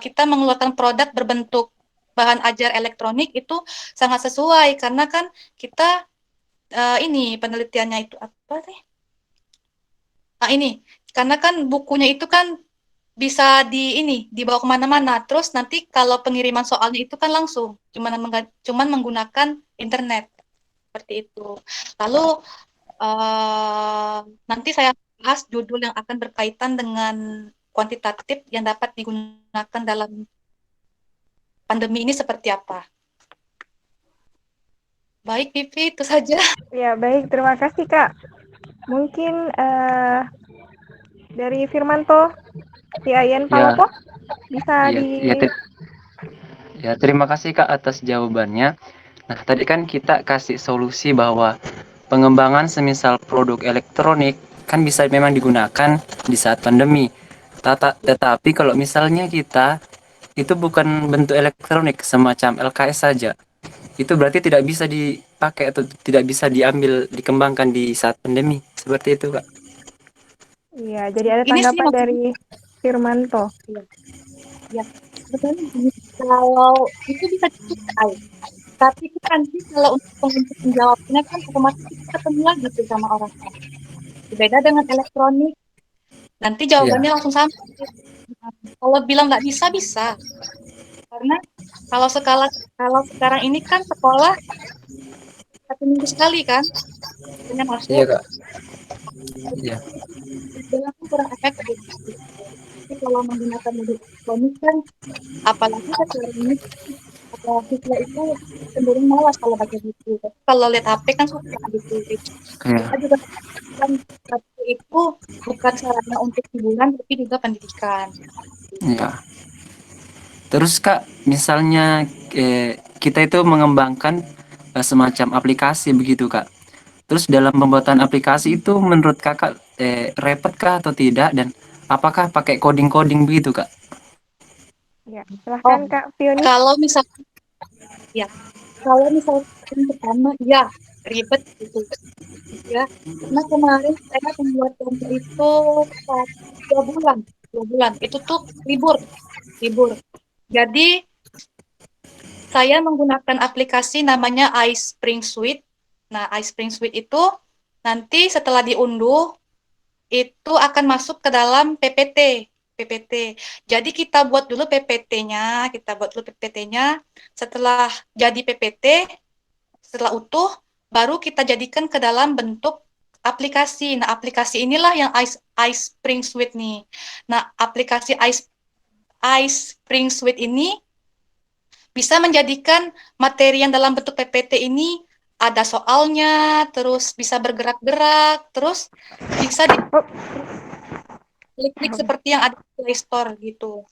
kita mengeluarkan produk berbentuk bahan ajar elektronik itu sangat sesuai karena kan kita ini penelitiannya itu apa sih? Nah, ini karena kan bukunya itu kan bisa dibawa kemana-mana. Terus nanti kalau pengiriman soalnya itu kan langsung, cuman menggunakan internet seperti itu. Lalu uh, nanti saya bahas judul yang akan berkaitan dengan kuantitatif yang dapat digunakan dalam pandemi ini seperti apa. Baik, Vivi, itu saja. Ya, baik. Terima kasih, Kak. Mungkin dari Firmanto, Tiayen Ya, Palopo, bisa ya, di... ya, terima kasih Kak atas jawabannya. Nah, tadi kan kita kasih solusi bahwa pengembangan semisal produk elektronik kan bisa memang digunakan di saat pandemi. Tetapi kalau misalnya kita itu bukan bentuk elektronik semacam LKS saja, itu berarti tidak bisa dipakai atau tidak bisa diambil dikembangkan di saat pandemi seperti itu Kak. Iya, jadi ada Ini sih tanggapan maksudnya, dari Firmanto. ya, ya. Sebetulnya gini, kalau itu bisa dipakai, tapi itu nanti kalau untuk menjawabnya kan otomatis kita ketemu lagi tuh sama orang. Beda dengan elektronik, nanti Iya, jawabannya langsung sama. Kalau bilang nggak bisa, bisa. Karena kalau kalau sekarang ini kan sekolah 1 minggu sekali kan, hanya iya masuk. Kak. Iya, Bilang kan kurang efektif. Tapi kalau menggunakan media elektronik kan, apalagi sekarang ini siswa itu cenderung malas kalau baca buku. Tapi kalau lihat HP kan suka gitu. Kita iya, juga kan HP itu bukan sarana untuk hiburan, tapi juga pendidikan. iya. Terus Kak, misalnya kita itu mengembangkan semacam aplikasi begitu Kak. Terus dalam pembuatan aplikasi itu menurut Kakak repot kah atau tidak dan apakah pakai coding-coding begitu Kak? Ya, Oh, silahkan Kak Fioni. kalau misal ya, kalau misalnya yang pertama, ya ribet gitu ya. Karena kemarin saya membuat contoh itu eh, 2 bulan, 2 bulan. Itu tuh libur, libur. Jadi saya menggunakan aplikasi namanya iSpring Suite. Nah, iSpring Suite itu nanti setelah diunduh itu akan masuk ke dalam PPT. PPT. Jadi kita buat dulu PPT-nya, kita buat dulu PPT-nya. Setelah jadi PPT, setelah utuh, baru kita jadikan ke dalam bentuk aplikasi. Nah, aplikasi inilah yang iSpring Suite nih. Nah, aplikasi iSpring Suite ini bisa menjadikan materi yang dalam bentuk PPT ini ada soalnya, terus bisa bergerak-gerak, terus bisa Oh, diklik-klik seperti yang ada di Play Store gitu.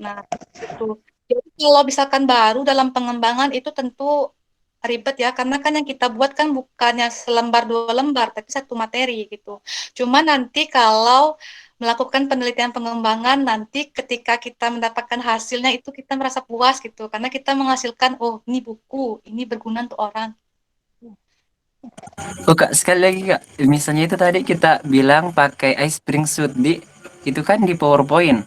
Nah, itu. Jadi kalau misalkan baru dalam pengembangan itu tentu ribet ya, karena kan yang kita buat kan bukannya selembar 2 lembar, tapi satu materi gitu. Cuma nanti kalau melakukan penelitian pengembangan, nanti ketika kita mendapatkan hasilnya itu kita merasa puas gitu, karena kita menghasilkan, oh ini buku, ini berguna untuk orang. Oh Kak, sekali lagi Kak, misalnya itu tadi kita bilang pakai iSpring Suite itu kan di PowerPoint.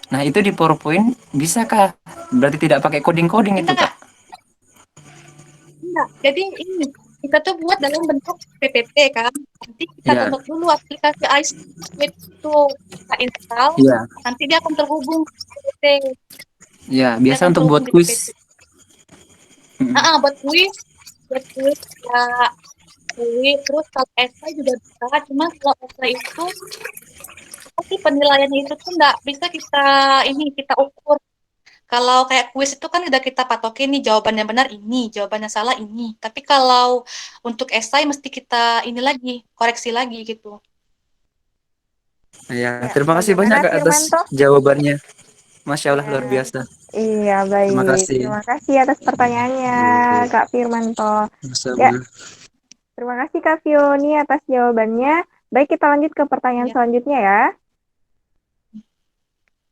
Nah, itu di PowerPoint bisakah? Berarti tidak pakai coding-coding itu Kak? Enggak, enggak. Jadi ini, kita tuh buat dalam bentuk PPT kan. Nanti kita Iya, download dulu aplikasi iSuite itu, kita install, iya, nanti dia akan terhubung ke PPT. iya. Dia Biasa akan untuk buat terhubung di PPT. kuis. Mm-mm. Buat kuis ya kuis. Terus kalau esai juga bisa. Cuma kalau esai itu, apa sih penilaiannya itu tuh nggak bisa kita ukur. Kalau kayak kuis itu kan udah kita patokin nih jawabannya benar ini, jawabannya salah ini. Tapi kalau untuk esai mesti kita ini lagi, koreksi lagi gitu. Iya, ya, terima kasih banyak bagaimana Kak atas Firmanto? jawabannya. Masya Allah, luar Ya, biasa. iya Terima baik. kasih. Terima kasih atas pertanyaannya, Iya, Kak Firmanto. Ya, sama. terima kasih Kak Fioni atas jawabannya. Baik, kita lanjut ke pertanyaan Ya. selanjutnya ya.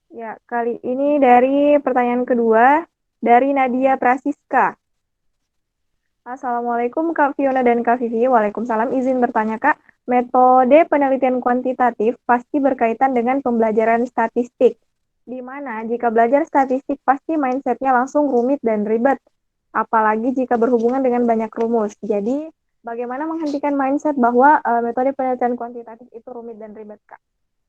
Ya, kali ini dari pertanyaan kedua dari Nadia Prasiska. Assalamualaikum Kak Fiona dan Kak Vivi. Waalaikumsalam. Izin bertanya Kak, metode penelitian kuantitatif pasti berkaitan dengan pembelajaran statistik. Di mana jika belajar statistik pasti mindsetnya langsung rumit dan ribet. Apalagi jika berhubungan dengan banyak rumus. Jadi, bagaimana menghentikan mindset bahwa metode penelitian kuantitatif itu rumit dan ribet Kak?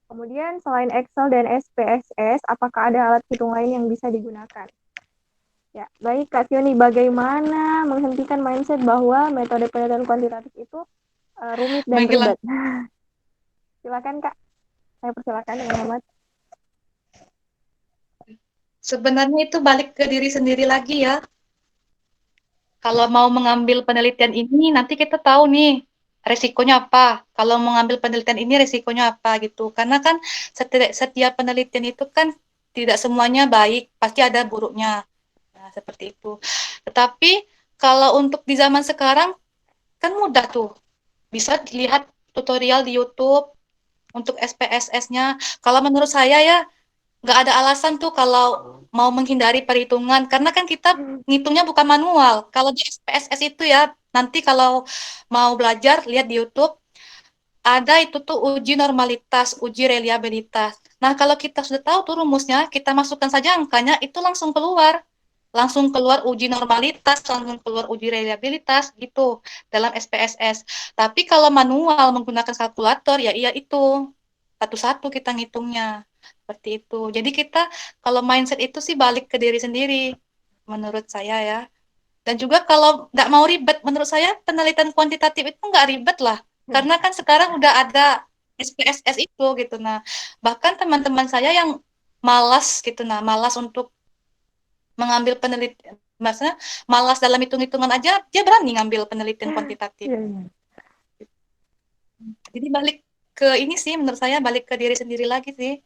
Kemudian selain Excel dan SPSS, apakah ada alat hitung lain yang bisa digunakan? Ya, baik Kak Fioni, bagaimana menghentikan mindset bahwa metode penelitian kuantitatif itu rumit dan Menghilang. ribet? Silakan Kak, saya persilakan dengan hormat. Sebenarnya itu balik ke diri sendiri lagi ya. Kalau mau mengambil penelitian ini, nanti kita tahu nih resikonya apa. Kalau mengambil penelitian ini resikonya apa gitu. Karena kan setiap penelitian itu kan tidak semuanya baik, pasti ada buruknya. Nah, seperti itu. Tetapi kalau untuk di zaman sekarang kan mudah tuh. Bisa dilihat tutorial di YouTube untuk SPSS-nya. Kalau menurut saya ya nggak ada alasan tuh kalau mau menghindari perhitungan karena kan kita ngitungnya bukan manual. Kalau di SPSS itu ya nanti kalau mau belajar lihat di YouTube ada itu tuh uji normalitas, uji reliabilitas. Nah, kalau kita sudah tahu tuh rumusnya, kita masukkan saja angkanya itu langsung keluar. Langsung keluar uji normalitas, langsung keluar uji reliabilitas gitu dalam SPSS. Tapi kalau manual menggunakan kalkulator ya iya itu satu-satu kita ngitungnya. Seperti itu. Jadi kita kalau mindset itu sih balik ke diri sendiri menurut saya ya. Dan juga kalau nggak mau ribet, menurut saya penelitian kuantitatif itu nggak ribet lah. Karena kan sekarang udah ada SPSS itu gitu. Nah, bahkan teman-teman saya yang malas gitu, nah malas untuk mengambil penelitian, maksudnya malas dalam hitung-hitungan aja, dia berani ngambil penelitian kuantitatif. Iya, iya. Jadi balik ke ini sih, menurut saya balik ke diri sendiri lagi sih.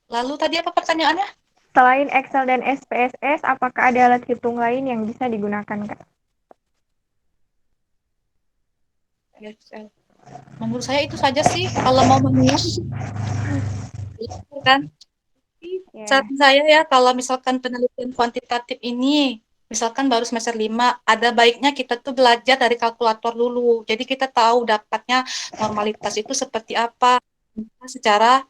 Lalu tadi apa pertanyaannya? Selain Excel dan SPSS, apakah ada alat hitung lain yang bisa digunakan, Kak? Menurut saya itu saja sih, kalau mau manual kan. Ya, Saran saya ya, kalau misalkan penelitian kuantitatif ini, misalkan baru semester 5, ada baiknya kita tuh belajar dari kalkulator dulu. Jadi kita tahu dapatnya normalitas itu seperti apa, secara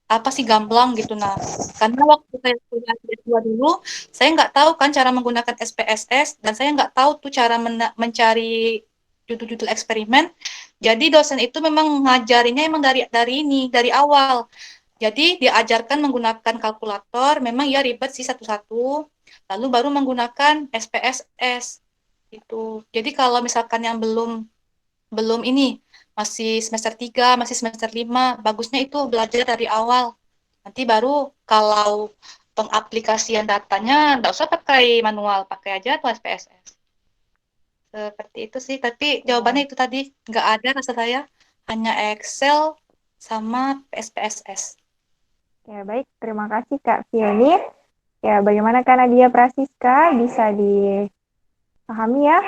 apa sih gamblang gitu. Nah, karena waktu saya kuliah S2 dulu, saya nggak tahu kan cara menggunakan SPSS, dan saya nggak tahu tuh cara mencari judul-judul eksperimen. Jadi dosen itu memang ngajarinnya emang dari awal. Jadi diajarkan menggunakan kalkulator, memang ya ribet sih satu-satu, lalu baru menggunakan SPSS itu. Jadi kalau misalkan yang belum belum ini masih semester 3, masih semester 5, bagusnya itu belajar dari awal. Nanti baru kalau pengaplikasian datanya nggak usah pakai manual, pakai aja tuh SPSS. Seperti itu sih, tapi jawabannya itu tadi nggak ada rasa saya, hanya Excel sama SPSS. ya baik. Terima kasih Kak Fioni. Ya, bagaimana Kak Nadia Prasiska bisa dipahami ya?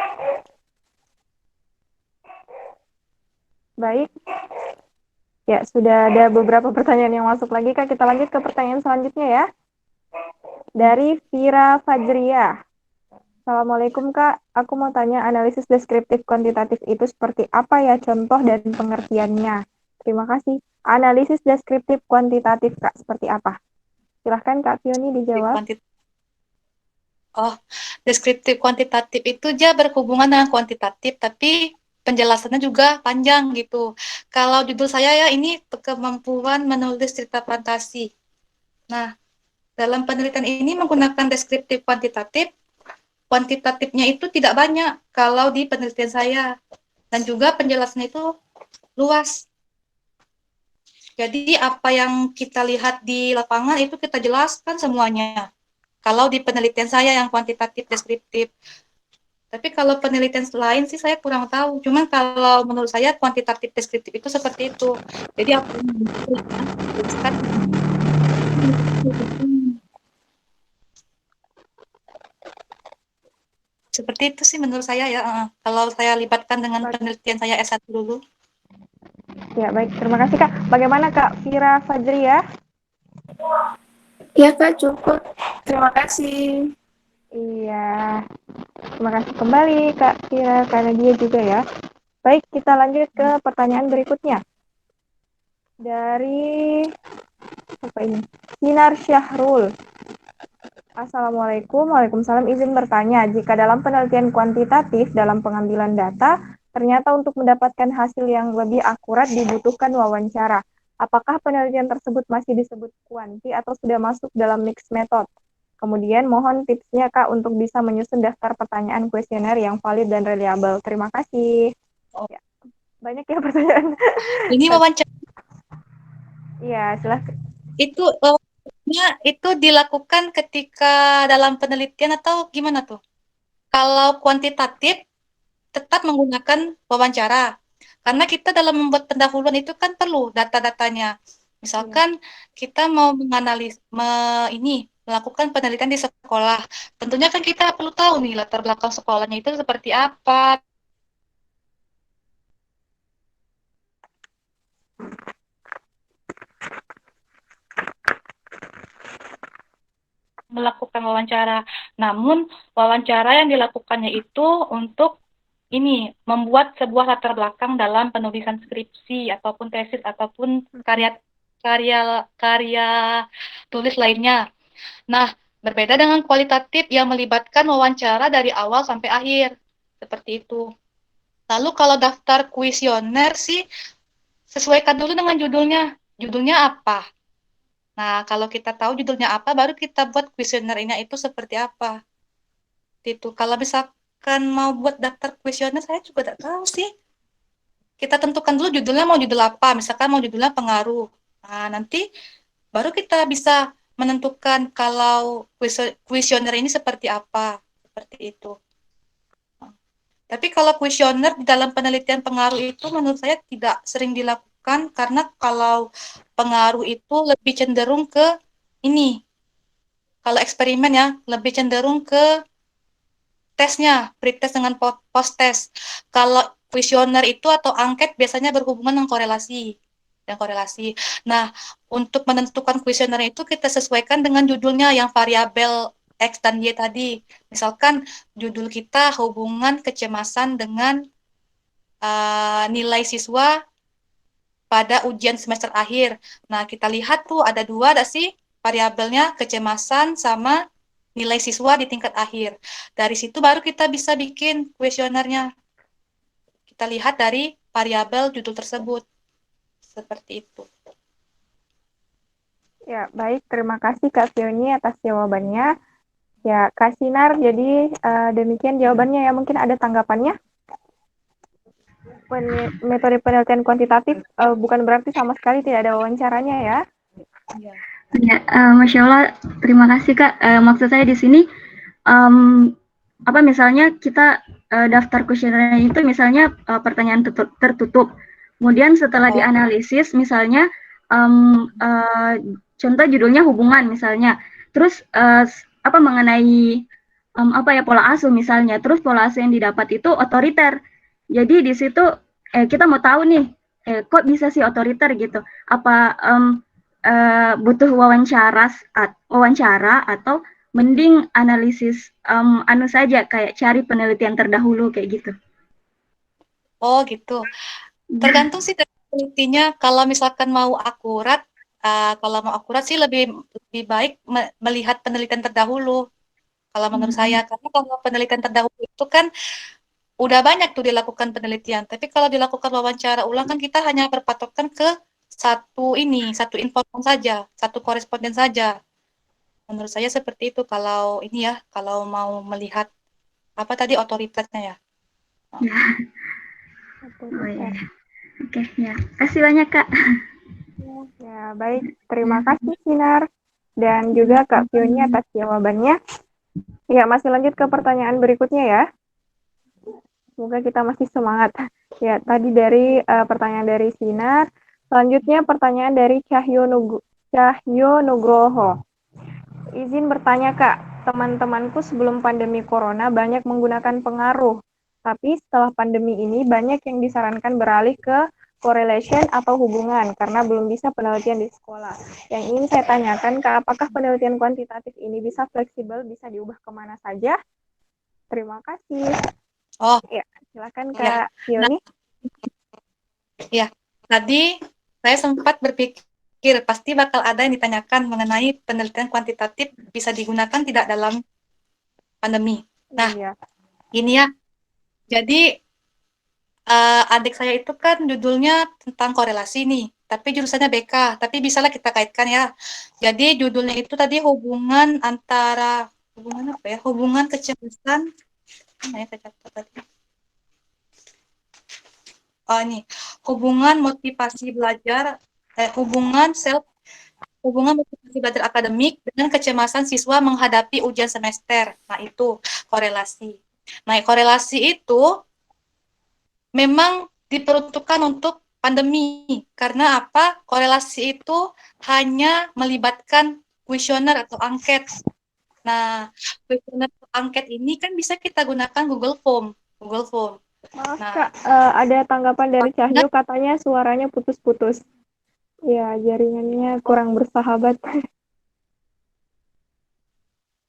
Baik. Ya, sudah ada beberapa pertanyaan yang masuk lagi Kak. Kita lanjut ke pertanyaan selanjutnya ya. Dari Vira Fajria. Assalamualaikum Kak, aku mau tanya analisis deskriptif kuantitatif itu seperti apa ya contoh dan pengertiannya? Terima kasih. Analisis deskriptif kuantitatif Kak, seperti apa? Silahkan Kak Fioni dijawab. Oh, deskriptif kuantitatif itu dia berhubungan dengan kuantitatif, tapi penjelasannya juga panjang gitu. Kalau judul saya ya ini kemampuan menulis cerita fantasi. Nah, dalam penelitian ini menggunakan deskriptif kuantitatif, kuantitatifnya itu tidak banyak kalau di penelitian saya. Dan juga penjelasannya itu luas. Jadi apa yang kita lihat di lapangan itu kita jelaskan semuanya. Kalau di penelitian saya yang kuantitatif deskriptif. Tapi kalau penelitian lain sih saya kurang tahu. Cuman kalau menurut saya kuantitatif deskriptif itu seperti itu. Jadi apa yang dijelaskan seperti itu sih menurut saya ya. Kalau saya libatkan dengan penelitian saya S1 dulu. Ya, baik. Terima kasih Kak. Bagaimana Kak Vira Fajria? Ya Kak, cukup. Terima kasih. Iya. Terima kasih kembali Kak Vira, karena dia juga ya. Baik, kita lanjut ke pertanyaan berikutnya. Dari apa ini? Sinar Syahrul. Assalamualaikum, Waalaikumsalam. Izin bertanya, jika dalam penelitian kuantitatif dalam pengambilan data, ternyata untuk mendapatkan hasil yang lebih akurat dibutuhkan wawancara. Apakah penelitian tersebut masih disebut kuanti atau sudah masuk dalam mixed method? Kemudian mohon tipsnya Kak untuk bisa menyusun daftar pertanyaan kuesioner yang valid dan reliable. Terima kasih. Oh. Ya, banyak ya pertanyaan. Ini wawancara Iya, silahkan. itu itu dilakukan ketika dalam penelitian atau gimana tuh? Kalau kuantitatif tetap menggunakan wawancara. Karena kita dalam membuat pendahuluan itu kan perlu data-datanya. Iya. Misalkan kita mau ini melakukan penelitian di sekolah. Tentunya kan kita perlu tahu nih latar belakang sekolahnya itu seperti apa. melakukan wawancara. Namun wawancara yang dilakukannya itu untuk ini membuat sebuah latar belakang dalam penulisan skripsi ataupun tesis ataupun karya karya karya tulis lainnya. Nah, berbeda dengan kualitatif yang melibatkan wawancara dari awal sampai akhir. Seperti itu. Lalu kalau daftar kuesioner sih sesuaikan dulu dengan judulnya. Judulnya apa? Nah, kalau kita tahu judulnya apa, baru kita buat kuesionernya itu seperti apa. Itu. Kalau misalkan mau buat daftar kuesioner, saya juga tidak tahu sih. Kita tentukan dulu judulnya mau judul apa. Misalkan mau judulnya pengaruh. Nah, nanti baru kita bisa menentukan kalau kuesioner ini seperti apa. Seperti itu. Tapi kalau kuesioner di dalam penelitian pengaruh itu menurut saya tidak sering dilakukan karena kalau pengaruh itu lebih cenderung ke ini. Kalau eksperimen ya, lebih cenderung ke tesnya, pretest dengan post test. Kalau kuesioner itu atau angket biasanya berhubungan dengan korelasi. Dan korelasi. Nah, untuk menentukan kuesioner itu kita sesuaikan dengan judulnya yang variabel X dan Y tadi. Misalkan judul kita hubungan kecemasan dengan nilai siswa pada ujian semester akhir. Nah, kita lihat tuh ada dua ada sih variabelnya kecemasan sama nilai siswa di tingkat akhir. Dari situ baru kita bisa bikin kuesionernya. Kita lihat dari variabel judul tersebut. Seperti itu. Ya, baik. Terima kasih Kak Fioni atas jawabannya. Ya, Kak Sinar, jadi demikian jawabannya ya. Mungkin ada tanggapannya? Metode penelitian kuantitatif bukan berarti sama sekali tidak ada wawancaranya ya. Ya, Masya Allah, terima kasih Kak. Maksud saya di sini, misalnya kita daftar kuesioner itu misalnya pertanyaan tertutup, kemudian setelah dianalisis misalnya contoh judulnya hubungan misalnya, terus mengenai pola asuh misalnya, terus pola asuh yang didapat itu otoriter. Jadi di situ kita mau tahu nih, kok bisa sih otoriter gitu? Apa butuh wawancara atau mending analisis saja kayak cari penelitian terdahulu kayak gitu. Oh gitu. Tergantung sih dari penelitinya. Kalau misalkan mau akurat, sih lebih baik melihat penelitian terdahulu. Kalau menurut saya, karena kalau penelitian terdahulu itu kan udah banyak tuh dilakukan penelitian. Tapi kalau dilakukan wawancara ulang kan kita hanya berpatokan ke satu informan saja, satu koresponden saja. Menurut saya seperti itu kalau kalau mau melihat apa tadi otoritasnya ya. Oh ya. Oke, ya. Kasih banyak Kak. Ya, baik. Terima kasih Sinar dan juga Kak Fioni atas jawabannya. Ya, masih lanjut ke pertanyaan berikutnya ya. Semoga kita masih semangat. Ya, tadi dari pertanyaan dari Sinar. Selanjutnya pertanyaan dari Cahyo Nugroho. Izin bertanya Kak, teman-temanku sebelum pandemi corona banyak menggunakan pengaruh. Tapi setelah pandemi ini banyak yang disarankan beralih ke correlation atau hubungan karena belum bisa penelitian di sekolah. Yang ingin saya tanyakan Kak, apakah penelitian kuantitatif ini bisa fleksibel, bisa diubah kemana saja? Terima kasih. Oh, ya, silakan Kak Fioni. Ya, tadi saya sempat berpikir pasti bakal ada yang ditanyakan mengenai penelitian kuantitatif bisa digunakan tidak dalam pandemi. Nah, ini ya. Jadi adik saya itu kan judulnya tentang korelasi nih, tapi jurusannya BK, tapi bisalah kita kaitkan ya. Jadi judulnya itu tadi hubungan kecemasan. Saya catat tadi. Oh ini hubungan motivasi belajar, hubungan motivasi belajar akademik dengan kecemasan siswa menghadapi ujian semester. Nah itu korelasi. Nah korelasi itu memang diperuntukkan untuk pandemi karena apa? Korelasi itu hanya melibatkan kuesioner atau angket. Nah kuesioner atau angket ini kan bisa kita gunakan Google Form. Maaf Kak, ada tanggapan dari Cahyo, katanya suaranya putus-putus. Ya, jaringannya kurang bersahabat.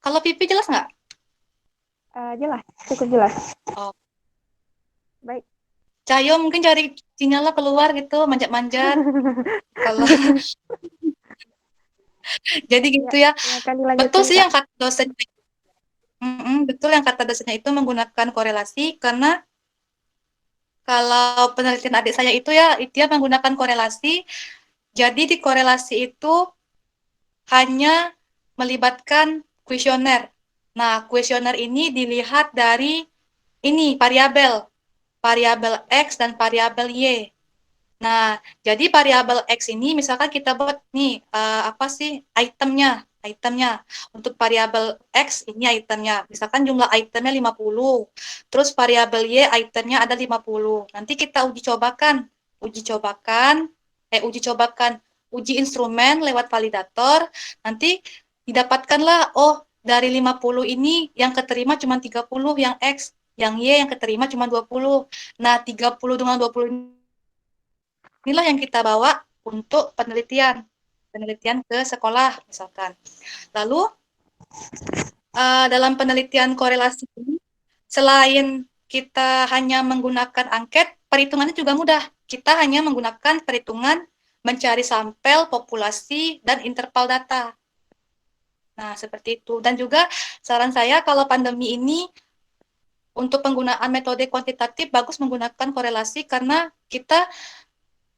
Kalau Pipi jelas nggak? Jelas, cukup jelas. Oh. Baik. Cahyo mungkin cari sinyalnya keluar gitu, manjat-manjat. Kalau jadi gitu ya. Silakan Betul dilanjutkan, sih Kak. yang kata dosen. Betul yang kata dosennya itu menggunakan korelasi karena kalau penelitian adik saya itu ya dia menggunakan korelasi. Jadi di korelasi itu hanya melibatkan kuesioner. Nah, kuesioner ini dilihat dari ini variabel X dan variabel Y. Nah, jadi variabel X ini misalkan kita buat nih apa sih itemnya. Untuk variabel X ini itemnya. Misalkan jumlah itemnya 50. Terus variabel Y itemnya ada 50. Nanti kita uji cobakan, uji instrumen lewat validator. Nanti didapatkanlah dari 50 ini yang keterima cuma 30 yang X, yang Y yang keterima cuma 20. Nah, 30 dengan 20 inilah yang kita bawa untuk penelitian ke sekolah misalkan. Lalu dalam penelitian korelasi ini, selain kita hanya menggunakan angket, perhitungannya juga mudah. Kita hanya menggunakan perhitungan mencari sampel, populasi, dan interval data. Nah, seperti itu. Dan juga saran saya kalau pandemi ini untuk penggunaan metode kuantitatif bagus menggunakan korelasi karena kita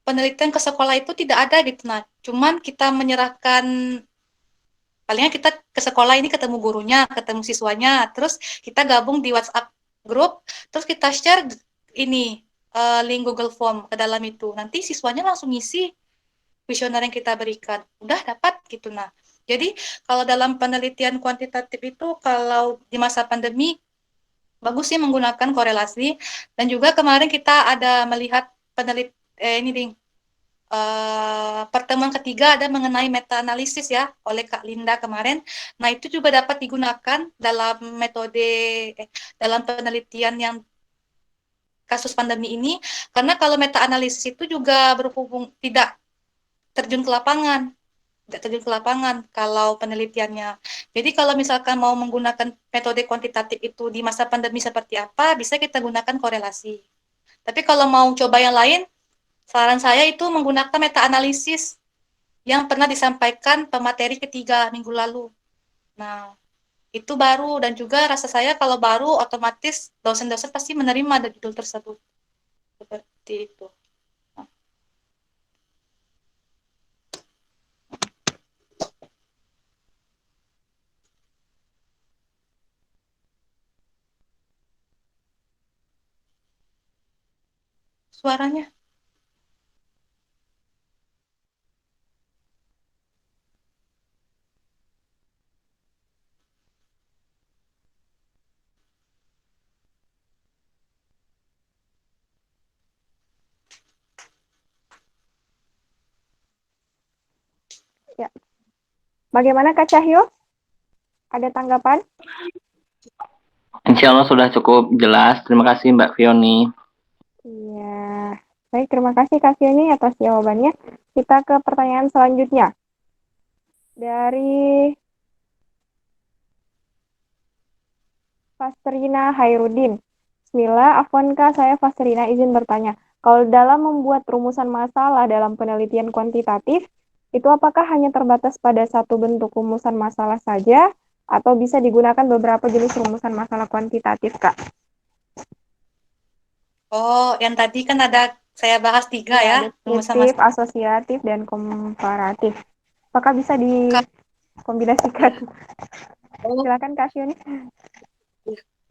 penelitian ke sekolah itu tidak ada gitu. Nah, cuman kita menyerahkan palingnya kita ke sekolah ini ketemu gurunya, ketemu siswanya, terus kita gabung di WhatsApp grup, terus kita share ini link Google Form ke dalam itu. Nanti siswanya langsung ngisi kuesioner yang kita berikan. Udah dapat gitu. Nah, jadi kalau dalam penelitian kuantitatif itu kalau di masa pandemi bagus sih menggunakan korelasi dan juga kemarin kita ada melihat pertemuan ketiga ada mengenai meta-analisis ya oleh Kak Linda kemarin. Nah, itu juga dapat digunakan dalam dalam penelitian yang kasus pandemi ini, karena kalau meta-analisis itu juga berhubung tidak terjun ke lapangan, kalau penelitiannya. Jadi kalau misalkan mau menggunakan metode kuantitatif itu di masa pandemi seperti apa, bisa kita gunakan korelasi. Tapi kalau mau coba yang lain, saran saya itu menggunakan meta-analisis yang pernah disampaikan pemateri ketiga minggu lalu. Nah, itu baru dan juga rasa saya kalau baru otomatis dosen-dosen pasti menerima dari judul tersebut. Seperti itu. Suaranya. Ya. Bagaimana Kak Cahyo? Ada tanggapan? Insya Allah sudah cukup jelas. Terima kasih Mbak Fioni. Iya. Baik, terima kasih Kak Fioni atas jawabannya. Kita ke pertanyaan selanjutnya. Dari Fastrina Hairudin. Bismillah, Afwanka, saya Fastrina izin bertanya. Kalau dalam membuat rumusan masalah dalam penelitian kuantitatif, itu apakah hanya terbatas pada satu bentuk rumusan masalah saja, atau bisa digunakan beberapa jenis rumusan masalah kuantitatif, Kak? Oh, yang tadi kan ada saya bahas 3 ya, rumusan deskriptif, masalah. asosiatif, dan komparatif. Apakah bisa dikombinasikan? Silakan Kak Syuni.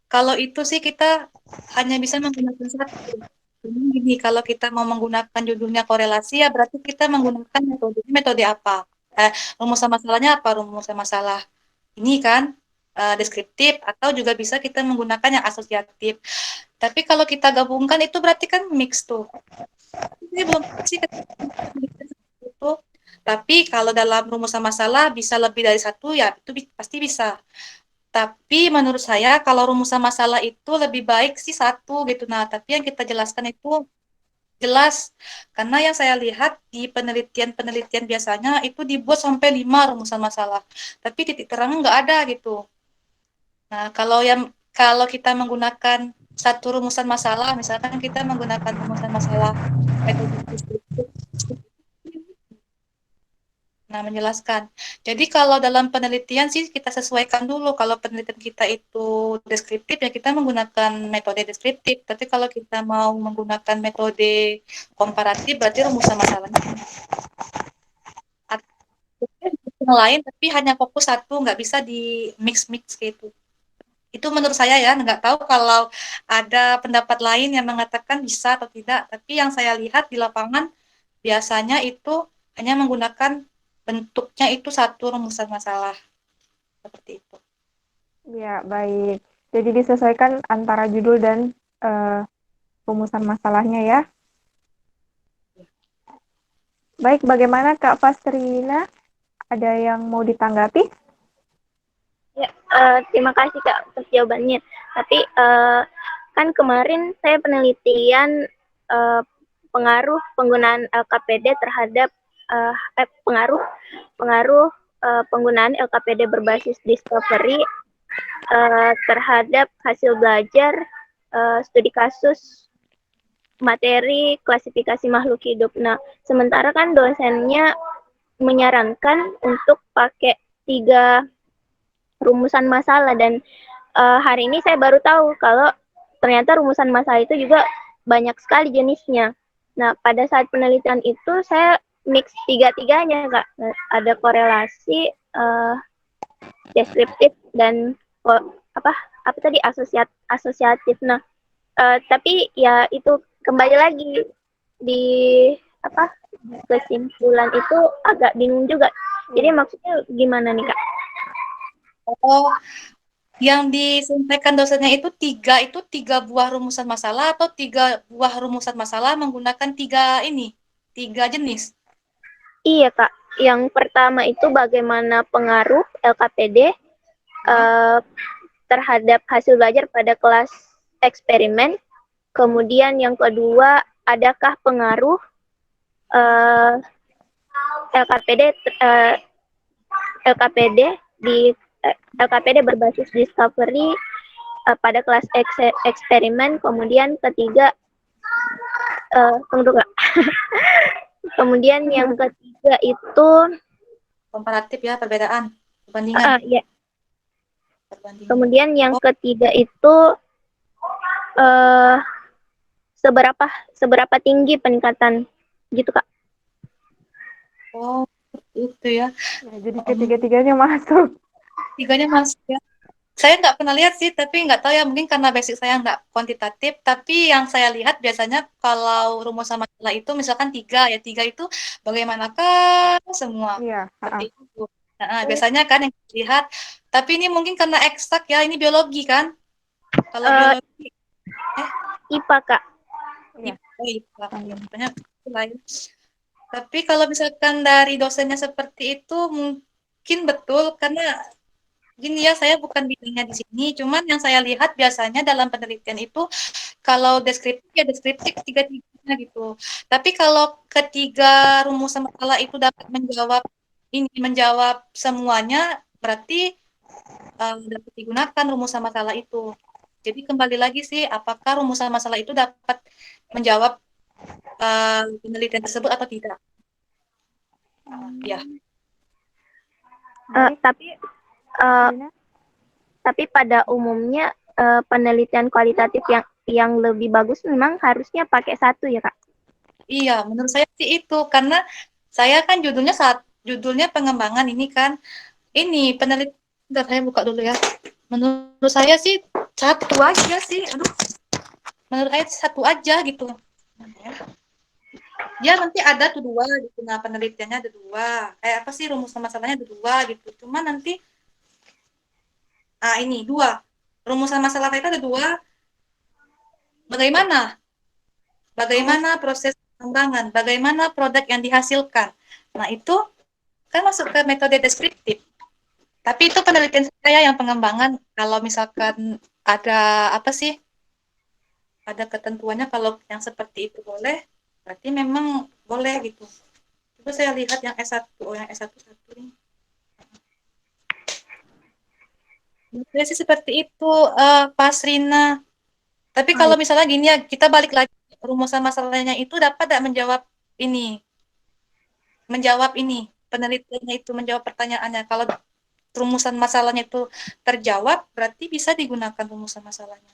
Kalau itu sih kita hanya bisa menggunakan satu. Gini, kalau kita mau menggunakan judulnya korelasi ya berarti kita menggunakan metode apa? Rumusan masalahnya apa? Rumusan masalah ini kan deskriptif atau juga bisa kita menggunakan yang asosiatif. Tapi kalau kita gabungkan itu berarti kan mix tuh. Ini belum sih itu. Tapi kalau dalam rumusan masalah bisa lebih dari satu ya itu pasti bisa. Tapi menurut saya kalau rumusan masalah itu lebih baik sih satu gitu. Nah, tapi yang kita jelaskan itu jelas. Karena yang saya lihat di penelitian-penelitian biasanya itu dibuat sampai 5 rumusan masalah. Tapi titik terangnya nggak ada gitu. Nah, kalau kita menggunakan satu rumusan masalah, misalkan kita menggunakan rumusan masalah metode deskriptif. Nah, menjelaskan. Jadi kalau dalam penelitian sih kita sesuaikan dulu. Kalau penelitian kita itu deskriptif ya kita menggunakan metode deskriptif. Tapi kalau kita mau menggunakan metode komparatif berarti rumusan masalahnya yang lain tapi hanya fokus satu, nggak bisa di mix-mix gitu. Itu menurut saya ya, nggak tahu kalau ada pendapat lain yang mengatakan bisa atau tidak. Tapi yang saya lihat di lapangan biasanya itu hanya menggunakan bentuknya itu satu rumusan masalah. Seperti itu. Ya, baik. Jadi disesuaikan antara judul dan rumusan masalahnya ya. Baik, bagaimana Kak Fastrina? Ada yang mau ditanggapi? Ya, terima kasih Kak atas jawabannya. Tapi kan kemarin saya penelitian pengaruh penggunaan LKPD terhadap pengaruh penggunaan LKPD berbasis discovery terhadap hasil belajar studi kasus materi klasifikasi makhluk hidup. Nah, sementara kan dosennya menyarankan untuk pakai 3 rumusan masalah dan hari ini saya baru tahu kalau ternyata rumusan masalah itu juga banyak sekali jenisnya. Nah, pada saat penelitian itu saya mix tiga-tiganya, Kak. Ada korelasi, deskriptif dan apa tadi asosiatif. Nah, tapi ya itu kembali lagi di kesimpulan itu agak bingung juga. Jadi maksudnya gimana nih Kak? Oh, yang disampaikan dosennya itu tiga buah rumusan masalah atau 3 buah rumusan masalah menggunakan tiga jenis. Iya Kak, yang pertama itu bagaimana pengaruh LKPD terhadap hasil belajar pada kelas eksperimen. Kemudian yang kedua, adakah pengaruh LKPD berbasis discovery pada kelas eksperimen. Kemudian ketiga, tunggu Kak. Kemudian yang ketiga itu Komparatif ya, perbandingan. ya. Perbandingan. Kemudian yang ketiga itu seberapa tinggi peningkatan gitu Kak. Oh, itu ya. Jadi ketiga-tiganya masuk. Tiganya masuk ya. Saya nggak pernah lihat sih, tapi nggak tahu ya, mungkin karena basic saya nggak kuantitatif, tapi yang saya lihat biasanya kalau rumusan masalah itu misalkan 3 itu bagaimanakah semua. Iya. Seperti itu. Nah, biasanya kan yang dilihat, tapi ini mungkin karena eksak ya, ini biologi kan? Kalau biologi, IPA Kak. IPA. Banyak lain. Tapi kalau misalkan dari dosennya seperti itu, mungkin betul, karena gini ya, saya bukan bidangnya di sini, cuman yang saya lihat biasanya dalam penelitian itu kalau deskriptif ya deskriptif tiga-tiganya gitu. Tapi kalau ketiga rumusan masalah itu dapat menjawab semuanya, berarti dapat digunakan rumusan masalah itu. Jadi kembali lagi sih, apakah rumusan masalah itu dapat menjawab penelitian tersebut atau tidak? Ya. Tapi pada umumnya penelitian kualitatif yang lebih bagus memang harusnya pakai 1 ya Kak? Iya, menurut saya sih itu, karena saya kan judulnya pengembangan ini kan, ini penelitian, saya buka dulu ya. Menurut saya sih 1 aja sih, menurut saya 1 aja gitu. Ya nanti ada tuh 2 gitu, nah penelitiannya ada 2, apa sih rumus masalahnya ada 2 gitu, cuma nanti ini 2 rumusan masalah itu ada 2, bagaimana proses pengembangan, bagaimana produk yang dihasilkan. Nah itu kan masuk ke metode deskriptif. Tapi itu penelitian saya yang pengembangan. Kalau misalkan ada ada ketentuannya kalau yang seperti itu boleh, berarti memang boleh gitu. Coba saya lihat yang S1, yang S1 ini. Saya sih seperti itu, Pak Rina. Tapi Oh, kalau misalnya gini ya, kita balik lagi rumusan masalahnya itu dapat tidak menjawab ini penelitiannya itu menjawab pertanyaannya. Kalau rumusan masalahnya itu terjawab, berarti bisa digunakan rumusan masalahnya.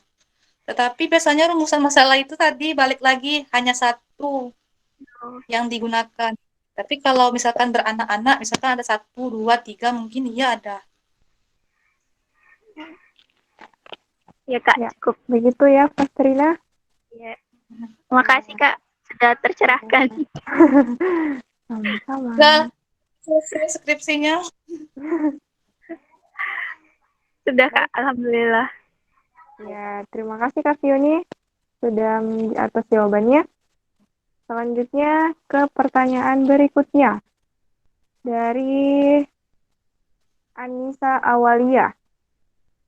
Tetapi biasanya rumusan masalah itu tadi balik lagi hanya satu yang digunakan. Tapi kalau misalkan beranak-anak, misalkan ada 1, 2, 3, mungkin iya ada. Ya Kak, ya, cukup. begitu ya, Pastrina. Ya. Terima kasih Kak, sudah tercerahkan. Sama-sama. Udah selesai skripsinya. Sudah Kak, Alhamdulillah. Ya, terima kasih Kak Fioni sudah atas jawabannya. Selanjutnya ke pertanyaan berikutnya dari Anissa Awalia.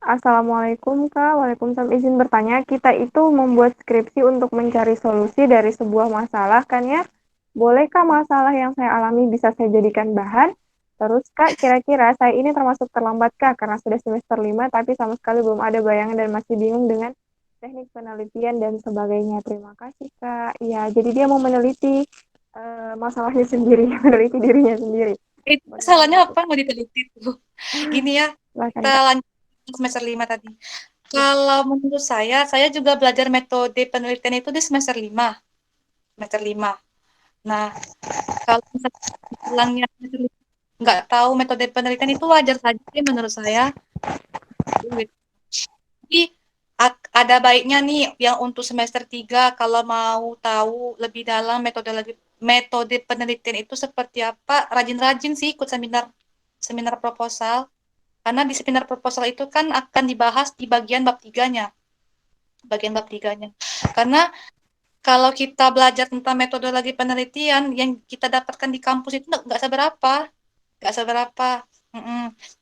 Assalamualaikum Kak, Waalaikumsalam, izin bertanya, kita itu membuat skripsi untuk mencari solusi dari sebuah masalah kan ya? Bolehkah masalah yang saya alami bisa saya jadikan bahan? Terus Kak, kira-kira saya ini termasuk terlambat Kak, karena sudah semester 5 tapi sama sekali belum ada bayangan dan masih bingung dengan teknik penelitian dan sebagainya. Terima kasih Kak. Ya, jadi dia mau meneliti masalahnya sendiri, meneliti dirinya sendiri. Itu Bagaimana masalahnya itu? apa mau diteliti tuh? Gini ya, Silakan kita Kak. lanjut semester 5 tadi. Ya. Kalau menurut saya juga belajar metode penelitian itu di semester 5. Semester 5. Nah, kalau misalnya bilangnya nggak tahu metode penelitian itu wajar saja sih menurut saya. Jadi ada baiknya nih yang untuk semester 3 kalau mau tahu lebih dalam metode penelitian itu seperti apa, rajin-rajin sih ikut seminar proposal. Karena di seminar proposal itu kan akan dibahas di bagian bab 3-nya. Bagian bab 3-nya. Karena kalau kita belajar tentang metodologi penelitian yang kita dapatkan di kampus itu nggak seberapa. Nggak seberapa.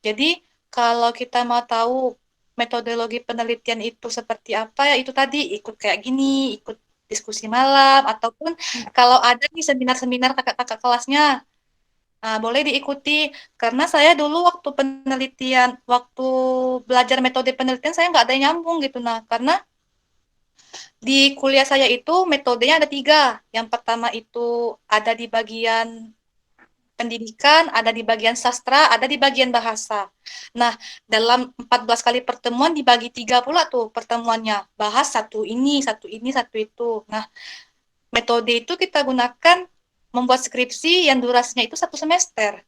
Jadi kalau kita mau tahu metodologi penelitian itu seperti apa ya itu tadi ikut kayak gini, ikut diskusi malam ataupun kalau ada nih seminar-seminar kakak-kakak kelasnya, boleh diikuti. Karena saya dulu waktu belajar metode penelitian saya nggak ada yang nyambung gitu. Nah, karena di kuliah saya itu metodenya ada 3. Yang pertama itu ada di bagian pendidikan, ada di bagian sastra, ada di bagian bahasa. Nah, dalam 14 kali pertemuan dibagi 3 pula tuh pertemuannya. Bahas satu ini, satu ini, satu itu. Nah, metode itu kita gunakan membuat skripsi yang durasinya itu 1 semester.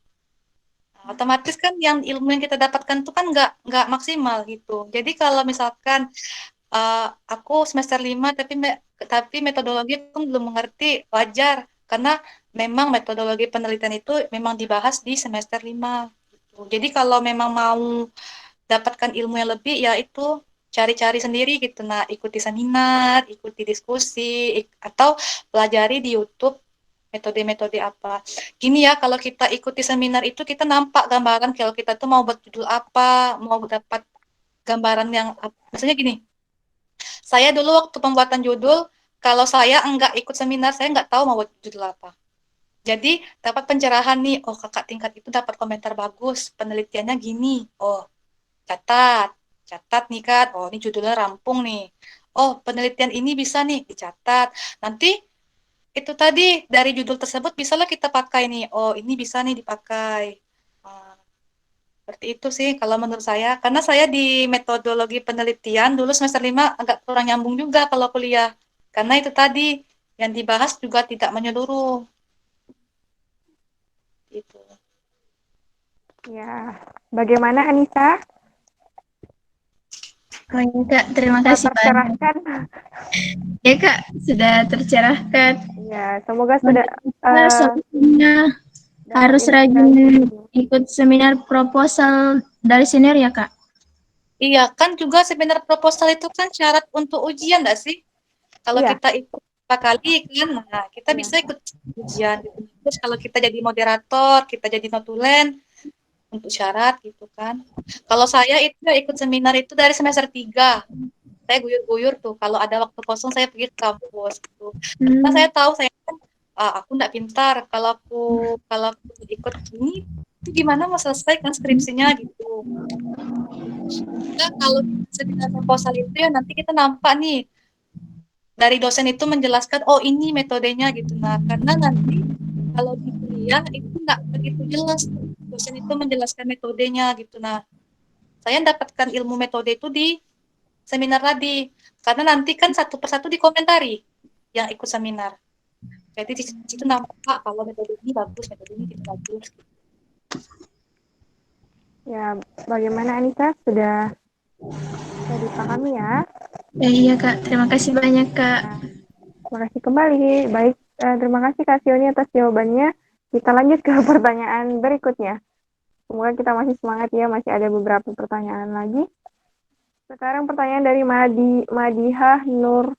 Nah, otomatis kan yang ilmu yang kita dapatkan itu kan nggak maksimal gitu. Jadi kalau misalkan aku semester 5 tapi metodologi pun belum mengerti, wajar. Karena memang metodologi penelitian itu memang dibahas di semester 5. Gitu. Jadi kalau memang mau dapatkan ilmu yang lebih, ya itu cari-cari sendiri gitu. Nah, ikuti seminar, ikuti diskusi, atau pelajari di YouTube metode-metode apa. Gini ya, kalau kita ikuti seminar itu kita nampak gambaran kalau kita tuh mau buat judul apa, mau dapat gambaran yang maksudnya gini, saya dulu waktu pembuatan judul, kalau saya enggak ikut seminar, saya enggak tahu mau buat judul apa. Jadi dapat pencerahan nih, oh kakak tingkat itu dapat komentar bagus, penelitiannya gini, oh catat, catat nih kan, oh ini judulnya rampung nih, oh penelitian ini bisa nih dicatat, nanti itu tadi dari judul tersebut bisalah kita pakai nih, oh ini bisa nih dipakai. Nah, seperti itu sih kalau menurut saya. Karena saya di metodologi penelitian dulu semester 5 agak kurang nyambung juga kalau kuliah. Karena itu tadi yang dibahas juga tidak menyeluruh. Itu. Ya, bagaimana Anissa? Oh ya Kak, terima Sudah kasih banyak. tercerahkan? Ya Kak, sudah tercerahkan. Ya, semoga sudah Solusinya dapat harus rajin ilustrasi. ikut seminar proposal dari senior ya Kak? Iya, kan juga seminar proposal itu kan syarat untuk ujian enggak sih? Kalau Iya, kita ikut 4 kali kan, nah kita iya. bisa ikut ujian. Gitu. Terus kalau kita jadi moderator, kita jadi notulen, untuk syarat gitu kan. Kalau saya itu ya ikut seminar itu dari semester 3. Saya guyur-guyur tuh kalau ada waktu kosong saya pergi ke kampus gitu. Karena saya tahu saya kan aku enggak pintar kalau aku ikut ini itu gimana mau selesai kan skripsinya gitu. Nah, kalau seminar proposal itu ya nanti kita nampak nih dari dosen itu menjelaskan, oh ini metodenya gitu. Nah, karena nanti kalau di kuliah itu nggak begitu jelas tuh dosen itu menjelaskan metodenya gitu. Nah, saya dapatkan ilmu metode itu di seminar tadi. Karena nanti kan satu persatu dikomentari yang ikut seminar. Jadi di situ nampak kalau metode ini bagus, metode ini tidak bagus. Ya, bagaimana Anissa? Sudah dipahami ya? Iya Kak, terima kasih banyak Kak. Terima kasih kembali. Baik, terima kasih Kak Sioni atas jawabannya. Kita lanjut ke pertanyaan berikutnya. Semoga kita masih semangat ya, masih ada beberapa pertanyaan lagi. Sekarang pertanyaan dari Madihah Nur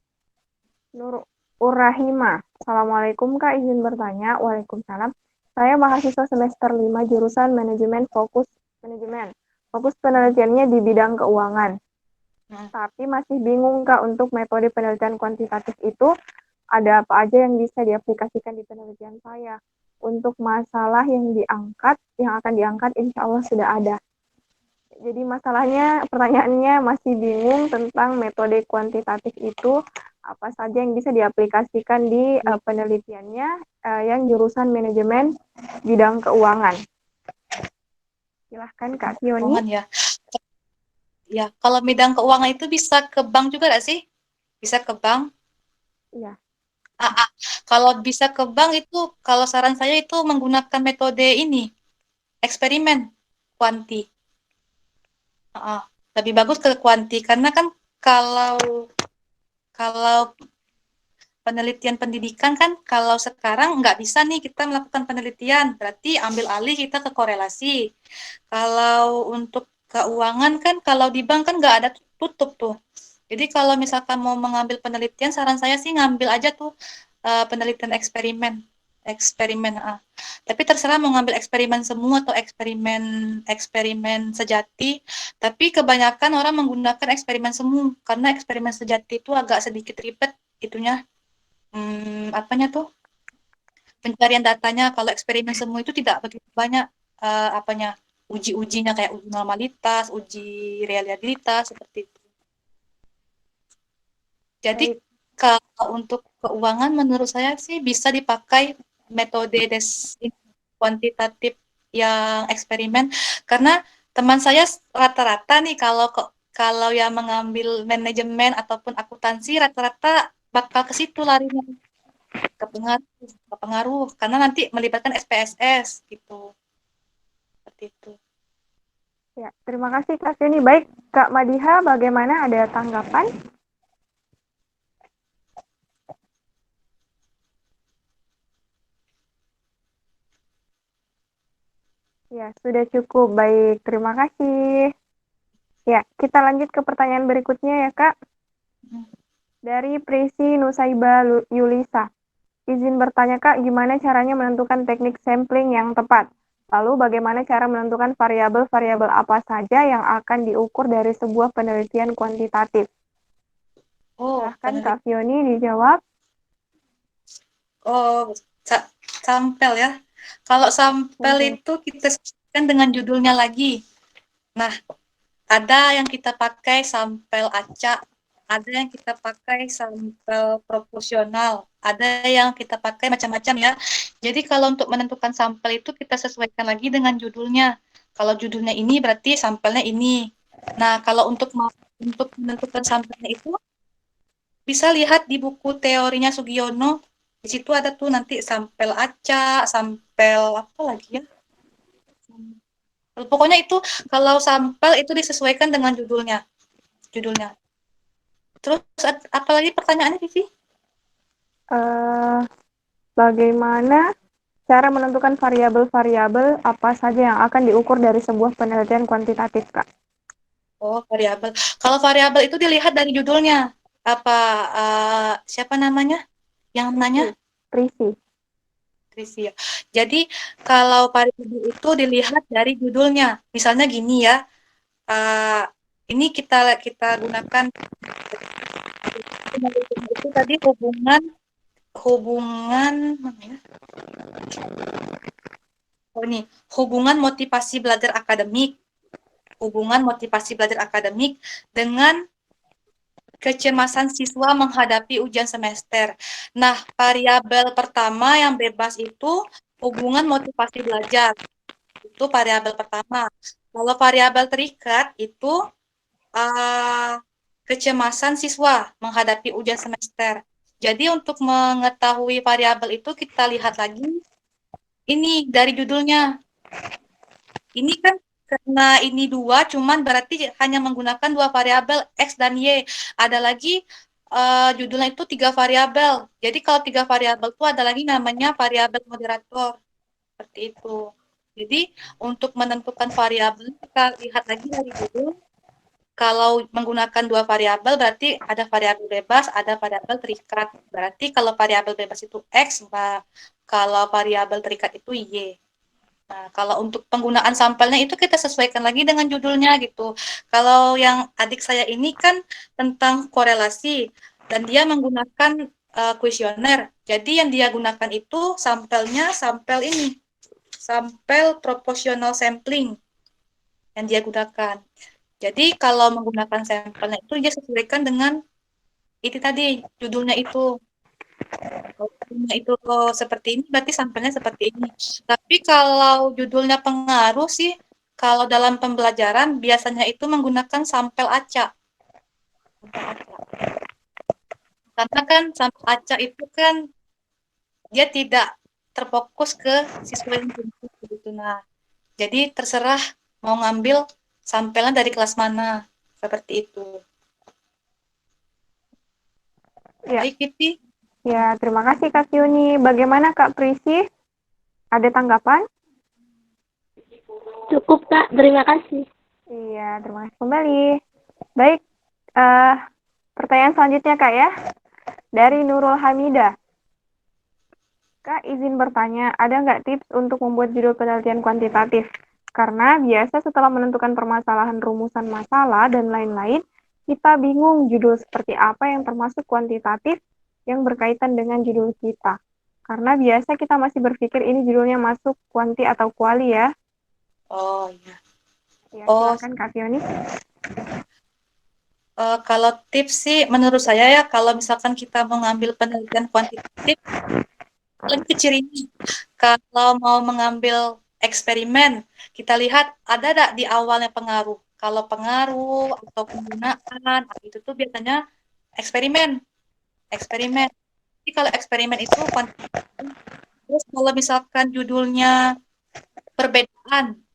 Urrahima. Assalamualaikum Kak, izin bertanya. Waalaikumsalam. Saya mahasiswa semester 5 jurusan manajemen fokus manajemen. Fokus penelitiannya di bidang keuangan. Tapi masih bingung Kak untuk metode penelitian kuantitatif itu ada apa aja yang bisa diaplikasikan di penelitian saya. Untuk masalah yang akan diangkat insya Allah sudah ada. Jadi pertanyaannya masih bingung tentang metode kuantitatif itu apa saja yang bisa diaplikasikan di penelitiannya yang jurusan manajemen bidang keuangan. Silahkan Kak Sioni. Keuangan ya. Ya, kalau bidang keuangan itu bisa ke bank juga nggak sih? Bisa ke bank? Iya. Kalau bisa ke bank itu, kalau saran saya itu menggunakan metode ini, eksperimen kuanti. Lebih bagus ke kuanti karena kan kalau penelitian pendidikan kan kalau sekarang nggak bisa nih kita melakukan penelitian, berarti ambil alih kita ke korelasi. Kalau untuk keuangan kan kalau di bank kan nggak ada tutup tuh. Jadi kalau misalkan mau mengambil penelitian, saran saya sih ngambil aja tuh penelitian eksperimen. Tapi terserah mau ngambil eksperimen semua atau eksperimen sejati. Tapi kebanyakan orang menggunakan eksperimen semu karena eksperimen sejati itu agak sedikit ribet itunya. Apanya tuh pencarian datanya. Kalau eksperimen semu itu tidak begitu banyak uji-ujinya kayak uji normalitas, uji reliabilitas seperti itu. Jadi kalau untuk keuangan menurut saya sih bisa dipakai metode kuantitatif yang eksperimen karena teman saya rata-rata nih kalau yang mengambil manajemen ataupun akuntansi rata-rata bakal ke situ larinya ke pengaruh karena nanti melibatkan SPSS gitu. Seperti itu. Ya, terima kasih Kak Sioni. Baik, Kak Madiha, bagaimana, ada tanggapan? Ya, sudah cukup. Baik, terima kasih. Ya, kita lanjut ke pertanyaan berikutnya ya, Kak. Dari Prisi Nusaiba Yulisa. Izin bertanya, Kak, gimana caranya menentukan teknik sampling yang tepat? Lalu bagaimana cara menentukan variabel-variabel apa saja yang akan diukur dari sebuah penelitian kuantitatif? Silahkan Kak Fioni dijawab. Sampel ya. Kalau sampel itu kita sesuaikan dengan judulnya lagi. Nah, ada yang kita pakai sampel acak, ada yang kita pakai sampel proporsional, ada yang kita pakai macam-macam ya. Jadi kalau untuk menentukan sampel itu kita sesuaikan lagi dengan judulnya. Kalau judulnya ini berarti sampelnya ini. Nah, kalau untuk menentukan sampelnya itu bisa lihat di buku teorinya Sugiono. Di situ ada tuh nanti sampel acak, sampel apa lagi ya? Pokoknya itu kalau sampel itu disesuaikan dengan judulnya. Terus apalagi pertanyaannya Vivi? Bagaimana cara menentukan variabel-variabel apa saja yang akan diukur dari sebuah penelitian kuantitatif, Kak? Oh, variabel. Kalau variabel itu dilihat dari judulnya. Siapa namanya? Yang nanya? Prisi ya. Jadi kalau variabel itu dilihat dari judulnya. Misalnya gini ya. Ini kita gunakan itu tadi hubungan mana ya? Hubungan motivasi belajar akademik. hubungan motivasi belajar akademik dengan kecemasan siswa menghadapi ujian semester. Nah, variabel pertama yang bebas itu hubungan motivasi belajar. Itu variabel pertama. Kalau variabel terikat itu kecemasan siswa menghadapi ujian semester. Jadi untuk mengetahui variabel itu kita lihat lagi ini dari judulnya. Ini kan karena ini dua, cuman berarti hanya menggunakan dua variabel X dan Y. Ada lagi judulnya itu 3 variabel. Jadi kalau 3 variabel itu ada lagi namanya variabel moderator. Seperti itu. Jadi untuk menentukan variabel kita lihat lagi dari judul. Kalau menggunakan dua variabel berarti ada variabel bebas, ada variabel terikat. Berarti kalau variabel bebas itu X, kalau variabel terikat itu Y. Nah, kalau untuk penggunaan sampelnya itu kita sesuaikan lagi dengan judulnya gitu. Kalau yang adik saya ini kan tentang korelasi dan dia menggunakan kuesioner. Jadi yang dia gunakan itu sampelnya sampel ini, sampel proportional sampling yang dia gunakan. Jadi kalau menggunakan sampelnya itu dia sesuaikan dengan itu tadi judulnya itu. Kalau judulnya itu seperti ini, berarti sampelnya seperti ini. Tapi kalau judulnya pengaruh sih, kalau dalam pembelajaran biasanya itu menggunakan sampel acak. Karena kan sampel acak itu kan dia tidak terfokus ke siswa yang gitu. Nah, jadi terserah mau ngambil sampelnya dari kelas mana, seperti itu. Ya. Baik, Pipi. Ya, terima kasih Kak Yuni. Bagaimana Kak Prisi? Ada tanggapan? Cukup, Kak. Terima kasih. Iya, terima kasih kembali. Baik, pertanyaan selanjutnya Kak ya. Dari Nurul Hamidah. Kak, izin bertanya, ada nggak tips untuk membuat judul penelitian kuantitatif? Karena biasa setelah menentukan permasalahan rumusan masalah dan lain-lain, kita bingung judul seperti apa yang termasuk kuantitatif yang berkaitan dengan judul kita. Karena biasa kita masih berpikir ini judulnya masuk kuanti atau kuali ya. Oh, iya. Ya, Oh, silakan Kak Fioni. kalau tips sih menurut saya ya, kalau misalkan kita mengambil penelitian kuantitatif, lebih ke cirinya. Kalau mau mengambil eksperimen, kita lihat ada nggak di awalnya pengaruh. Kalau pengaruh atau penggunaan, itu tuh biasanya eksperimen. Eksperimen. Jadi kalau eksperimen itu kuantitatif. Terus kalau misalkan judulnya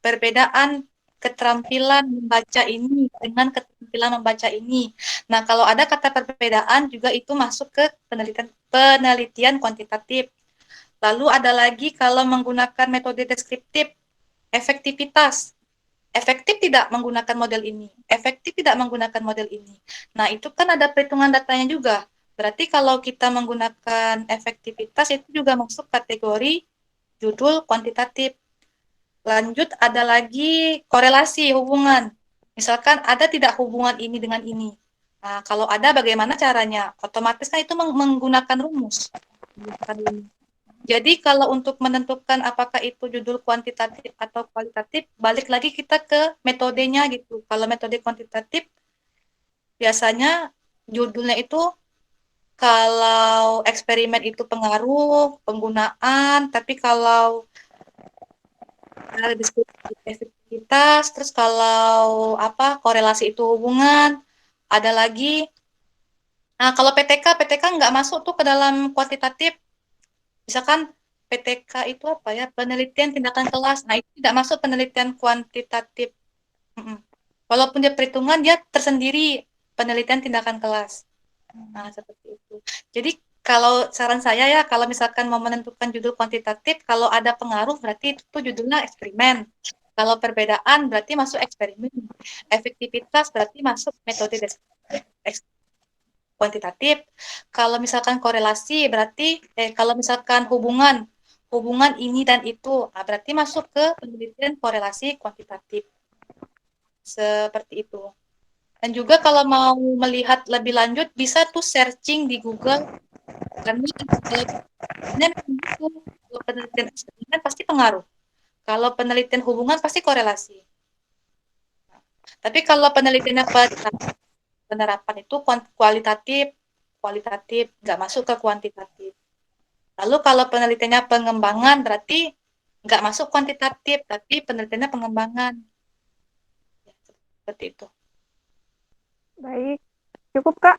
perbedaan keterampilan membaca ini dengan keterampilan membaca ini. Nah, kalau ada kata perbedaan juga itu masuk ke penelitian kuantitatif. Lalu ada lagi kalau menggunakan metode deskriptif, efektivitas. Efektif tidak menggunakan model ini, efektif tidak menggunakan model ini. Nah, itu kan ada perhitungan datanya juga. Berarti kalau kita menggunakan efektivitas itu juga masuk kategori judul kuantitatif. Lanjut ada lagi korelasi hubungan. Misalkan ada tidak hubungan ini dengan ini. Nah, kalau ada bagaimana caranya? Otomatis kan itu menggunakan rumus. Jadi kalau untuk menentukan apakah itu judul kuantitatif atau kualitatif, balik lagi kita ke metodenya gitu. Kalau metode kuantitatif, biasanya judulnya itu kalau eksperimen itu pengaruh, penggunaan, tapi kalau efektivitas, terus kalau korelasi itu hubungan, ada lagi. Nah, kalau PTK nggak masuk tuh ke dalam kuantitatif. Misalkan PTK itu apa ya? Penelitian tindakan kelas. Nah, itu tidak masuk penelitian kuantitatif. Walaupun dia perhitungan, dia tersendiri penelitian tindakan kelas. Nah, seperti itu. Jadi kalau saran saya ya, kalau misalkan mau menentukan judul kuantitatif, kalau ada pengaruh berarti itu judulnya eksperimen. Kalau perbedaan berarti masuk eksperimen. Efektivitas berarti masuk metode kuantitatif. Kalau misalkan korelasi berarti kalau misalkan hubungan ini dan itu, berarti masuk ke penelitian korelasi kuantitatif. Seperti itu. Dan juga kalau mau melihat lebih lanjut bisa tuh searching di Google. Karena kalau penelitian eksperimen pasti pengaruh. Kalau penelitian hubungan pasti korelasi. Tapi kalau penelitiannya penerapan itu kualitatif, nggak masuk ke kuantitatif. Lalu kalau penelitiannya pengembangan berarti nggak masuk kuantitatif, tapi penelitiannya pengembangan. Ya, seperti itu. Baik, cukup Kak.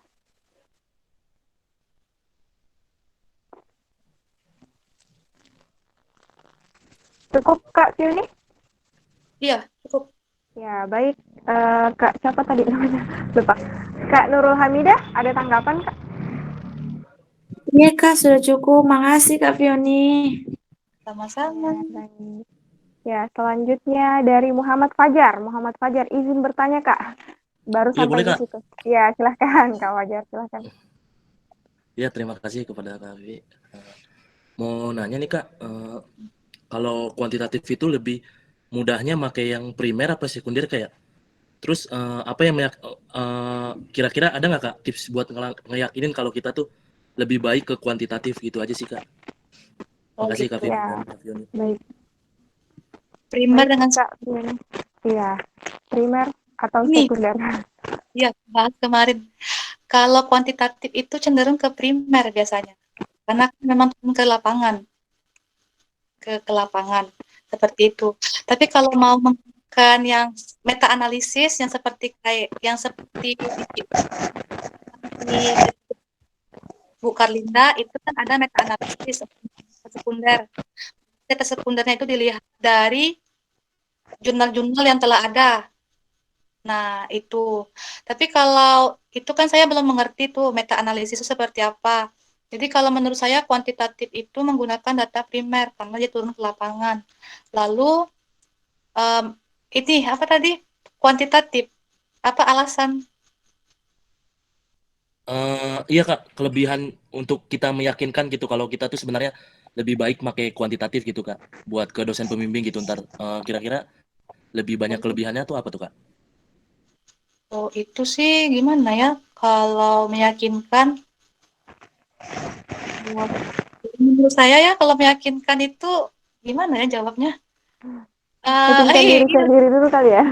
Cukup Kak Fioni? Iya, cukup. Ya, baik. Kak, siapa tadi namanya? Lupa. Kak Nurul Hamidah, ada tanggapan Kak? Iya Kak, sudah cukup. Makasih Kak Fioni. Sama-sama. Ya, baik. Ya, selanjutnya dari Muhammad Fajar. Muhammad Fajar, izin bertanya Kak. Baru Iya, sampai boleh, di Kak. situ. Ya, silahkan Kak Fajar, silahkan. Ya, terima kasih kepada Kak Vivi. Mau nanya nih Kak, kalau kuantitatif itu lebih mudahnya pakai yang primer apa sekunder kayak? Terus apa yang kira-kira ada nggak Kak tips buat ngeyakinin kalau kita tuh lebih baik ke kuantitatif gitu aja sih Kak. Oh Makasih gitu. Kak Vivi Ya, dan Kak Fioni. baik. Primer Baik, dengan Kak Fioni. Iya, primer atau ini, sekunder. ya bahas kemarin. Kalau kuantitatif itu cenderung ke primer biasanya, karena memang turun ke lapangan, ke lapangan seperti itu. Tapi kalau mau menggunakan yang meta analisis yang seperti di Bu Karlinda itu kan ada meta analisis sekunder. Data sekundernya itu dilihat dari jurnal-jurnal yang telah ada. Nah, itu. Tapi kalau itu kan saya belum mengerti tuh meta analisis itu seperti apa. Jadi kalau menurut saya kuantitatif itu menggunakan data primer karena dia turun ke lapangan. Lalu ini apa tadi? Kuantitatif. Apa alasan? Iya Kak, kelebihan untuk kita meyakinkan gitu kalau kita tuh sebenarnya lebih baik pakai kuantitatif gitu Kak, buat ke dosen pembimbing gitu ntar. Kira-kira lebih banyak kelebihannya tuh apa tuh Kak? Oh, itu sih gimana ya? Kalau meyakinkan, menurut saya ya kalau meyakinkan itu gimana ya jawabnya? Yakinkan diri Iya, sendiri dulu kali ya.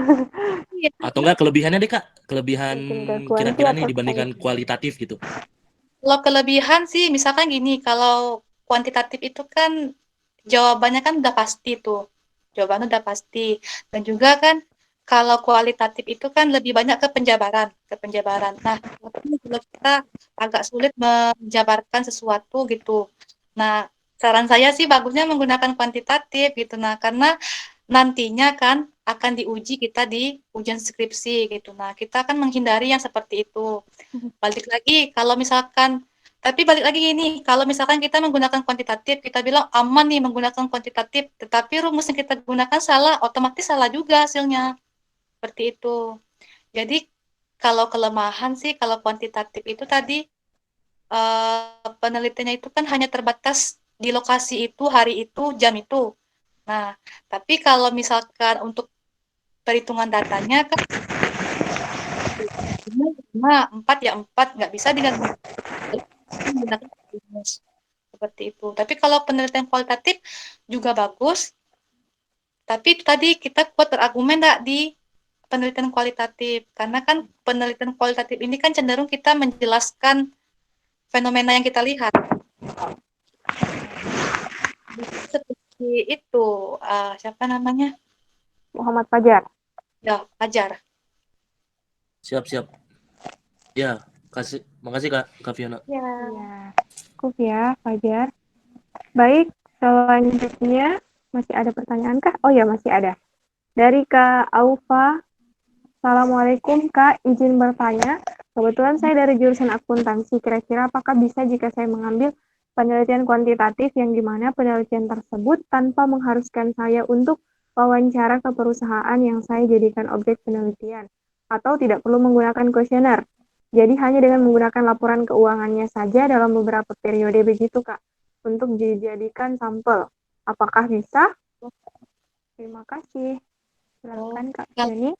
iya. Atau enggak kelebihannya deh Kak, kelebihan Mungkin ke kuanti kira-kira nih atau dibandingkan kualitas. kualitatif gitu. Kalau kelebihan sih, misalkan gini, kalau kuantitatif itu kan jawabannya kan udah pasti tuh, jawabannya udah pasti. Dan juga kan kalau kualitatif itu kan lebih banyak ke penjabaran. Nah, tapi kalau kita agak sulit menjabarkan sesuatu gitu. Nah, saran saya sih bagusnya menggunakan kuantitatif gitu. Nah, karena nantinya kan akan diuji kita di ujian skripsi gitu. Nah, kita akan menghindari yang seperti itu. Balik lagi, kalau misalkan, tapi balik lagi ini, kalau misalkan kita menggunakan kuantitatif, kita bilang aman nih menggunakan kuantitatif, tetapi rumus yang kita gunakan salah, otomatis salah juga hasilnya. Seperti itu. Jadi, kalau kelemahan sih, kalau kuantitatif itu tadi, penelitiannya itu kan hanya terbatas di lokasi itu, hari itu, jam itu. Nah, tapi kalau misalkan untuk perhitungan datanya kan, 4 ya 4, nggak bisa diganggu menggunakan rumus seperti itu. Tapi kalau penelitian kualitatif juga bagus, tapi itu tadi kita kuat berargumen nggak di penelitian kualitatif, karena kan penelitian kualitatif ini kan cenderung kita menjelaskan fenomena yang kita lihat. Seperti itu, siapa namanya? Muhammad Fajar. Ya, Fajar. Siap. Ya, makasih Kak Fiona. Ya, cukup ya Fajar. Baik, selanjutnya masih ada pertanyaan kah? Oh ya, masih ada. Dari Kak Aufa. Assalamualaikum Kak, izin bertanya. Kebetulan saya dari jurusan akuntansi. Kira-kira apakah bisa jika saya mengambil penelitian kuantitatif yang dimana penelitian tersebut tanpa mengharuskan saya untuk wawancara ke perusahaan yang saya jadikan objek penelitian? Atau tidak perlu menggunakan kuesioner? Jadi hanya dengan menggunakan laporan keuangannya saja dalam beberapa periode begitu Kak, untuk dijadikan sampel. Apakah bisa? Terima kasih. Silakan Kak Jenny.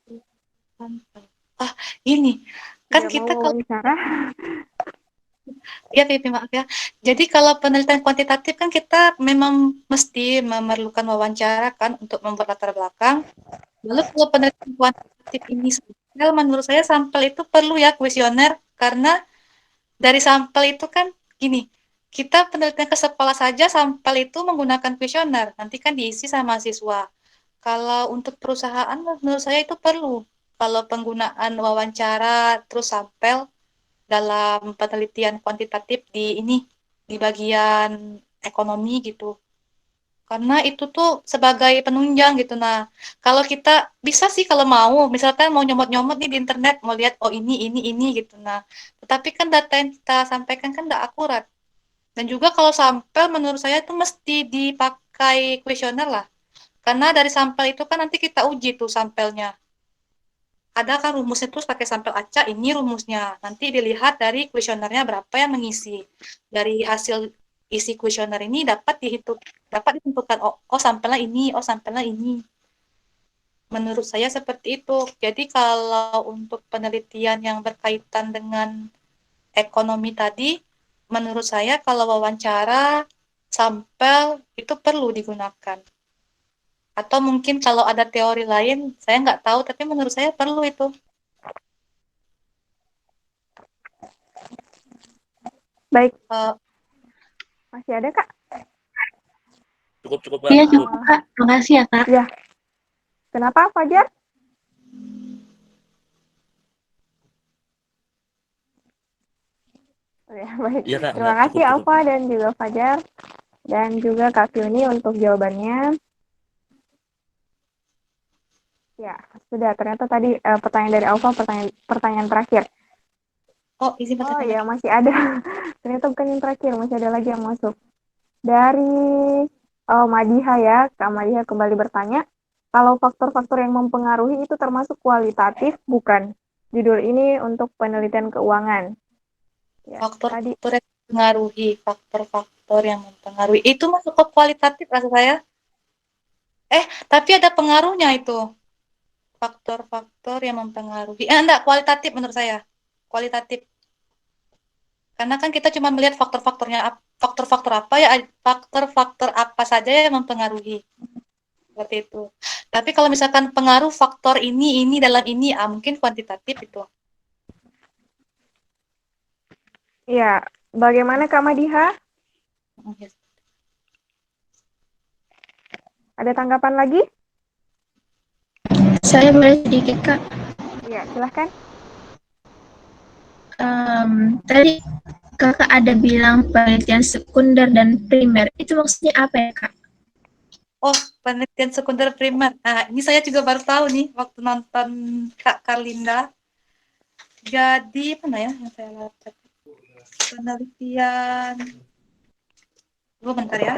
Ini kan Tidak kita mau kalau wawancara. ya Pipi maaf ya. Jadi kalau penelitian kuantitatif kan kita memang mesti memerlukan wawancara kan untuk membuat latar belakang. Lalu kalau penelitian kuantitatif ini Well, menurut saya sampel itu perlu ya kuesioner, karena dari sampel itu kan gini, kita penelitian ke sekolah saja sampel itu menggunakan kuesioner, nanti kan diisi sama siswa. Kalau untuk perusahaan menurut saya itu perlu. Kalau penggunaan wawancara terus sampel dalam penelitian kuantitatif di bagian ekonomi gitu. Karena itu tuh sebagai penunjang gitu. Nah, kalau kita bisa sih kalau mau, misalkan mau nyomot-nyomot nih di internet, mau lihat oh ini gitu. Nah, tetapi kan data yang kita sampaikan kan nggak akurat. Dan juga kalau sampel menurut saya itu mesti dipakai kuesioner lah. Karena dari sampel itu kan nanti kita uji tuh sampelnya. Ada kan rumusnya terus pakai sampel acak, ini rumusnya. Nanti dilihat dari kuesionernya berapa yang mengisi. Dari hasil isi kuesioner ini dapat ditentukan oh sampelnya ini, oh sampelnya ini. Menurut saya seperti itu. Jadi kalau untuk penelitian yang berkaitan dengan ekonomi tadi, menurut saya kalau wawancara, sampel itu perlu digunakan. Atau mungkin kalau ada teori lain, saya nggak tahu, tapi menurut saya perlu itu. Baik, Uh, masih ada Kak? Cukup, Kak. Iya, cukup, Kak. Makasih ya, Kak. Iya. Kenapa, Fajar? Ya, baik. Iya, Kak. Terima kasih Cukup. Alfa dan juga Fajar. Dan juga Kak Fioni untuk jawabannya. Ya, sudah. Ternyata tadi pertanyaan dari Alfa, pertanyaan terakhir. oh, izin Oh pertanyaan. ya, masih ada. Ternyata bukan yang terakhir, masih ada lagi yang masuk. Dari Madiha ya, Kak Madiha kembali bertanya, kalau faktor-faktor yang mempengaruhi itu termasuk kualitatif, bukan? Judul ini untuk penelitian keuangan. Ya, Faktor-faktor yang mempengaruhi, faktor-faktor yang mempengaruhi. Itu masuk ke kualitatif rasa saya. Tapi ada pengaruhnya itu. Faktor-faktor yang mempengaruhi. Enggak, kualitatif menurut saya. Kualitatif. Karena kan kita cuma melihat faktor-faktor apa ya, faktor-faktor apa saja yang mempengaruhi. Seperti itu. Tapi kalau misalkan pengaruh faktor ini dalam ini, mungkin kuantitatif itu. Ya, bagaimana Kak Madiha? Ada tanggapan lagi? Saya boleh sedikit, Kak. Ya, silahkan. Tadi Kakak ada bilang penelitian sekunder dan primer. Itu maksudnya apa ya, Kak? Oh, penelitian sekunder primer. Nah, ini saya juga baru tahu nih waktu nonton Kak Karlinda. Jadi, mana ya yang saya lihat? Penelitian. Tunggu bentar ya.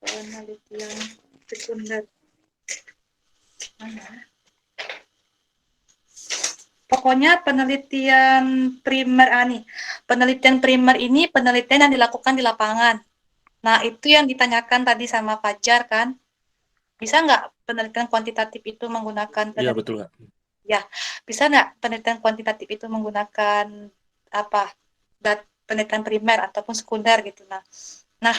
Penelitian sekunder. Mana? Pokoknya penelitian primer nih. Penelitian primer ini penelitian yang dilakukan di lapangan. Nah, itu yang ditanyakan tadi sama Fajar kan. Bisa nggak penelitian kuantitatif itu menggunakan Iya, betul, Kak. Ya, bisa nggak penelitian kuantitatif itu menggunakan penelitian primer ataupun sekunder gitu. Nah,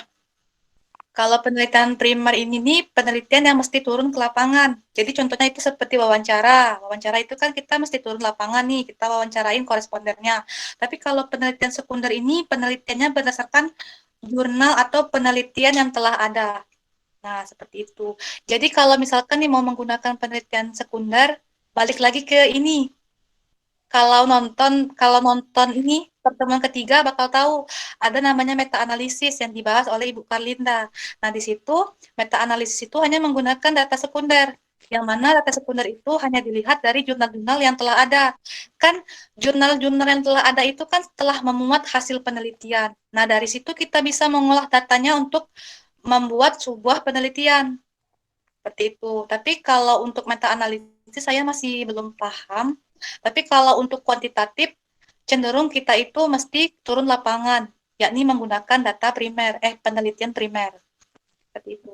kalau penelitian primer ini nih penelitian yang mesti turun ke lapangan. Jadi contohnya itu seperti wawancara. Wawancara itu kan kita mesti turun lapangan nih, kita wawancarain korespondennya. Tapi kalau penelitian sekunder ini penelitiannya berdasarkan jurnal atau penelitian yang telah ada. Nah, seperti itu. Jadi kalau misalkan nih mau menggunakan penelitian sekunder, balik lagi ke ini. Kalau nonton ini pertemuan ketiga bakal tahu ada namanya meta analisis yang dibahas oleh Ibu Karlinda. Nah, di situ meta analisis itu hanya menggunakan data sekunder. Yang mana data sekunder itu hanya dilihat dari jurnal-jurnal yang telah ada. Kan jurnal-jurnal yang telah ada itu kan telah memuat hasil penelitian. Nah, dari situ kita bisa mengolah datanya untuk membuat sebuah penelitian. Seperti itu. Tapi kalau untuk meta analisis saya masih belum paham. Tapi kalau untuk kuantitatif, cenderung kita itu mesti turun lapangan, yakni menggunakan data primer, penelitian primer. Seperti itu.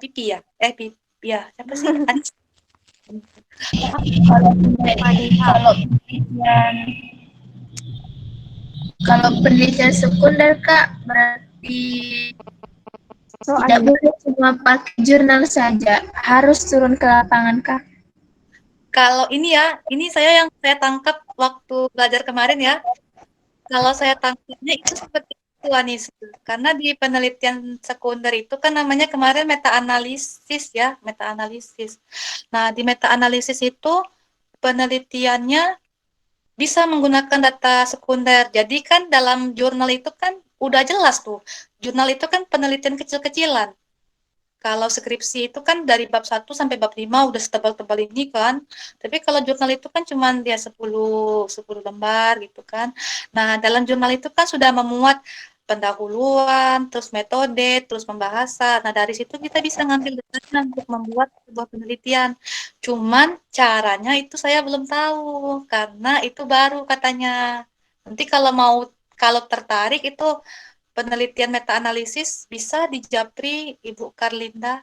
Pipi ya? Pipi ya. Siapa sih? Kalau penelitian sekunder, Kak, berarti So, Tidak boleh cuma pakai jurnal saja, harus turun ke lapangan, Kak. Kalau ini ya, ini yang saya tangkap waktu belajar kemarin ya. Kalau saya tangkapnya itu seperti itu, Anis. Karena di penelitian sekunder itu kan namanya kemarin meta-analisis ya, meta-analisis. Nah, di meta-analisis itu penelitiannya bisa menggunakan data sekunder. Jadi kan dalam jurnal itu kan udah jelas tuh. Jurnal itu kan penelitian kecil-kecilan. Kalau skripsi itu kan dari bab 1 sampai bab 5 udah setebal-tebal ini kan. Tapi kalau jurnal itu kan cuma dia 10 lembar gitu kan. Nah, dalam jurnal itu kan sudah memuat pendahuluan, terus metode, terus pembahasan. Nah, dari situ kita bisa ngambil data untuk membuat sebuah penelitian. Cuman caranya itu saya belum tahu karena itu baru katanya. Nanti kalau tertarik itu penelitian meta-analisis bisa di Japri Ibu Karlinda.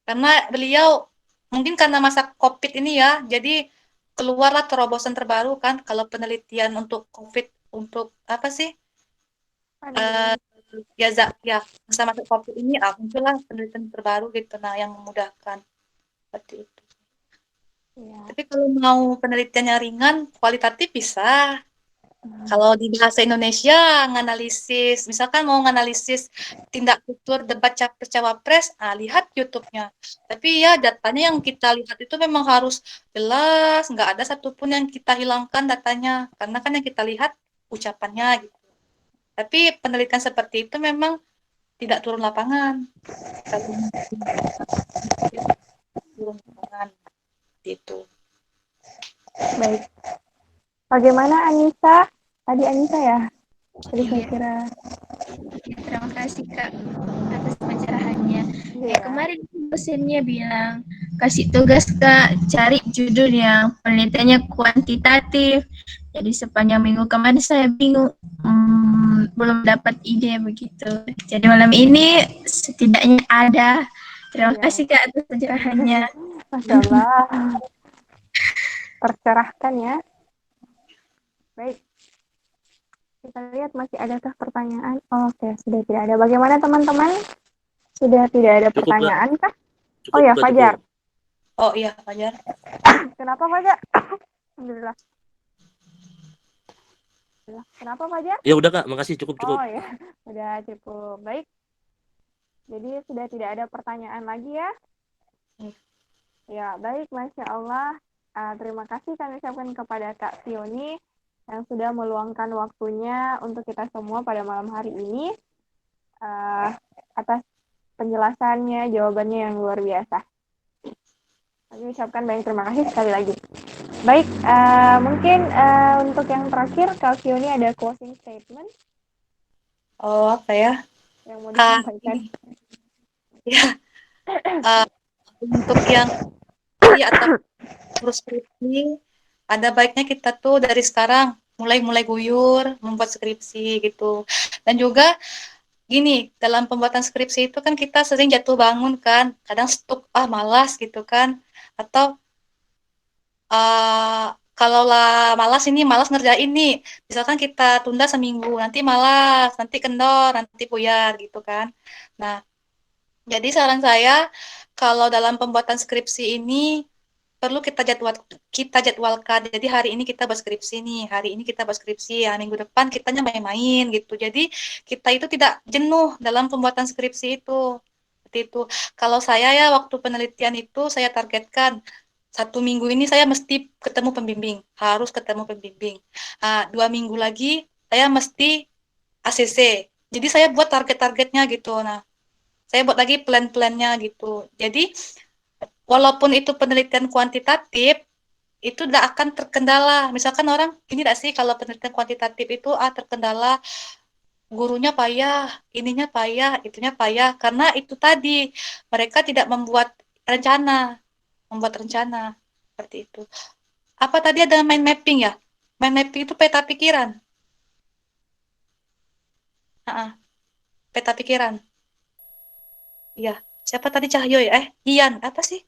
Karena beliau mungkin karena masa COVID ini ya, jadi keluarlah terobosan terbaru kan kalau penelitian untuk COVID untuk apa sih? Ya masa-masa COVID ini muncullah penelitian terbaru gitu nah yang memudahkan seperti itu. Ya. Tapi kalau mau penelitiannya ringan, kualitatif bisa. Kalau di bahasa Indonesia, nganalisis, misalkan mau nganalisis tindak kultur debat capres-cawapres, lihat YouTube-nya. Tapi ya datanya yang kita lihat itu memang harus jelas, nggak ada satupun yang kita hilangkan datanya, karena kan yang kita lihat ucapannya gitu. Tapi penelitian seperti itu memang tidak turun lapangan. Turun lapangan, gitu. Baik. Bagaimana Anissa? Tadi Anissa ya? Tadi saya kira. Ya, terima kasih Kak atas pencerahannya. Kemarin dosennya bilang kasih tugas Kak cari judul yang penelitiannya kuantitatif. Jadi sepanjang minggu kemarin saya bingung, belum dapat ide begitu. Jadi malam ini setidaknya ada. Terima kasih Kak atas pencerahannya. Masya Allah. Tercerahkan ya. Baik. Kita lihat masih adakah pertanyaan? Oke, sudah tidak ada. Bagaimana teman-teman? Sudah tidak ada pertanyaan kah? Oh ya, Fajar. Oh iya, Fajar. Kenapa Fajar? Alhamdulillah. Kenapa Fajar? Ya udah Kak, makasih cukup. Oh ya, udah cukup. Baik. Jadi sudah tidak ada pertanyaan lagi ya? Ya, baik. Masya Allah. Terima kasih kami ucapkan kepada Kak Fioni yang sudah meluangkan waktunya untuk kita semua pada malam hari ini atas penjelasannya, jawabannya yang luar biasa. Kami ucapkan banyak terima kasih sekali lagi. Baik, mungkin untuk yang terakhir, Kak Fioni ada closing statement? Oh, apa ya? Yang mau disampaikan? Ya, untuk yang atau skripsi, ada baiknya kita tuh dari sekarang mulai guyur membuat skripsi gitu. Dan juga gini, dalam pembuatan skripsi itu kan kita sering jatuh bangun kan, kadang stuck, malas gitu kan, atau kalau malas ngerjain nih, misalkan kita tunda seminggu, nanti malas, nanti kendor, nanti puyar gitu kan. Nah, jadi saran saya kalau dalam pembuatan skripsi ini perlu kita jadwalkan. Jadi hari ini kita buat skripsi nih, hari ini kita buat skripsi, ya minggu depan kitanya main-main gitu. Jadi kita itu tidak jenuh dalam pembuatan skripsi itu. Seperti itu. Kalau saya ya waktu penelitian itu saya targetkan 1 minggu ini saya mesti ketemu pembimbing, harus ketemu pembimbing. 2 minggu lagi saya mesti ACC. Jadi saya buat target-targetnya gitu. Nah, saya buat lagi plan-plannya gitu. Jadi walaupun itu penelitian kuantitatif, itu tidak akan terkendala. Misalkan orang, ini tidak sih kalau penelitian kuantitatif itu terkendala, gurunya payah, ininya payah, itunya payah. Karena itu tadi, mereka tidak membuat rencana. Seperti itu. Apa tadi ada mind mapping ya? Mind mapping itu peta pikiran. Peta pikiran. Iya, siapa tadi Cahyo ya? Ian, apa sih?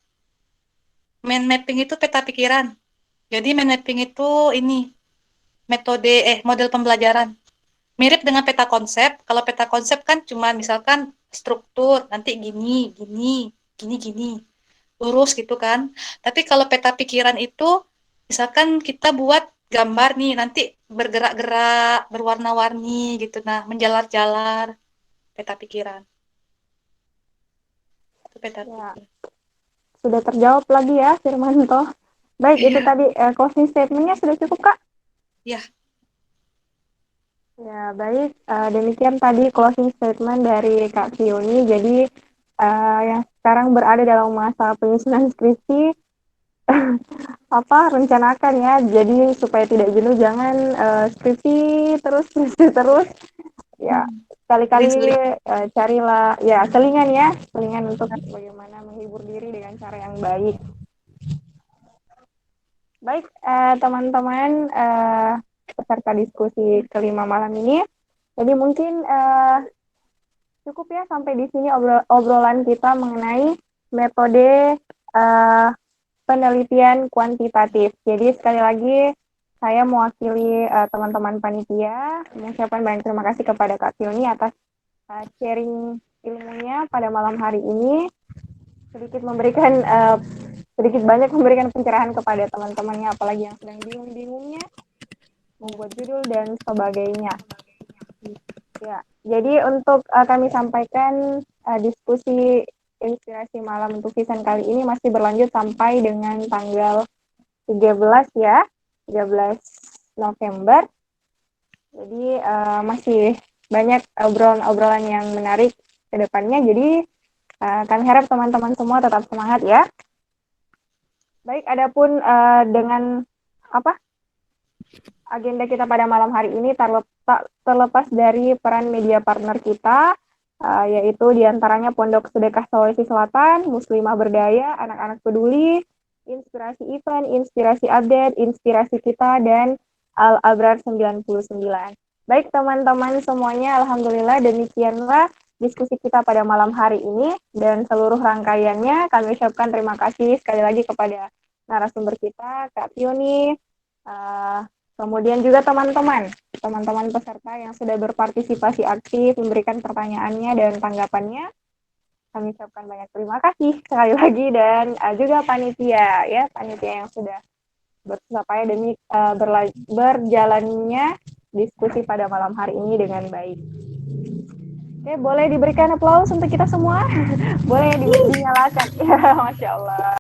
Mind mapping itu peta pikiran. Jadi mind mapping itu ini model pembelajaran. Mirip dengan peta konsep. Kalau peta konsep kan cuma misalkan struktur, nanti gini, gini, gini, gini, lurus gitu kan. Tapi kalau peta pikiran itu, misalkan kita buat gambar nih, nanti bergerak-gerak, berwarna-warni gitu, nah menjalar-jalar peta pikiran. Itu peta Ya, pikiran. sudah terjawab lagi ya, Firmanto. Baik, itu Iya. tadi closing statement-nya sudah cukup, Kak? Ya. Ya, baik. Demikian tadi closing statement dari Kak Fioni. Jadi, yang sekarang berada dalam masa penyusunan skripsi, rencanakan ya. Jadi, supaya tidak jenuh, jangan skripsi terus. Ya, sekali-kali Sering-sering. carilah, ya, selingan untuk bagaimana menghibur diri dengan cara yang baik. Baik, teman-teman peserta diskusi kelima malam ini. Jadi mungkin cukup ya sampai di sini obrolan kita mengenai metode penelitian kuantitatif. Jadi sekali lagi saya mewakili teman-teman panitia mengucapkan banyak terima kasih kepada Kak Fioni atas sharing ilmunya pada malam hari ini. Sedikit banyak memberikan pencerahan kepada teman-temannya, apalagi yang sedang bingung-bingungnya membuat judul dan sebagainya. Ya, jadi untuk kami sampaikan diskusi inspirasi malam untuk season kali ini masih berlanjut sampai dengan tanggal 13 ya, 13 November. Jadi masih banyak obrolan-obrolan yang menarik ke depannya. Jadi kami harap teman-teman semua tetap semangat ya. Baik, adapun dengan agenda kita pada malam hari ini terlepas dari peran media partner kita, yaitu diantaranya Pondok Sedekah Sulawesi Selatan, Muslimah Berdaya, Anak-anak Peduli, Inspirasi Event, Inspirasi Update, Inspirasi Kita, dan Al-Abrar 99. Baik teman-teman semuanya, alhamdulillah demikianlah diskusi kita pada malam hari ini, dan seluruh rangkaiannya kami ucapkan terima kasih sekali lagi kepada narasumber kita, Kak Fioni, kemudian juga teman-teman peserta yang sudah berpartisipasi aktif, memberikan pertanyaannya dan tanggapannya. Kami ucapkan banyak terima kasih sekali lagi, dan juga panitia yang sudah bersusah payah demi berjalannya diskusi pada malam hari ini dengan baik. Oke, boleh diberikan aplaus untuk kita semua? Boleh dinyalakan. Ya, Masya Allah.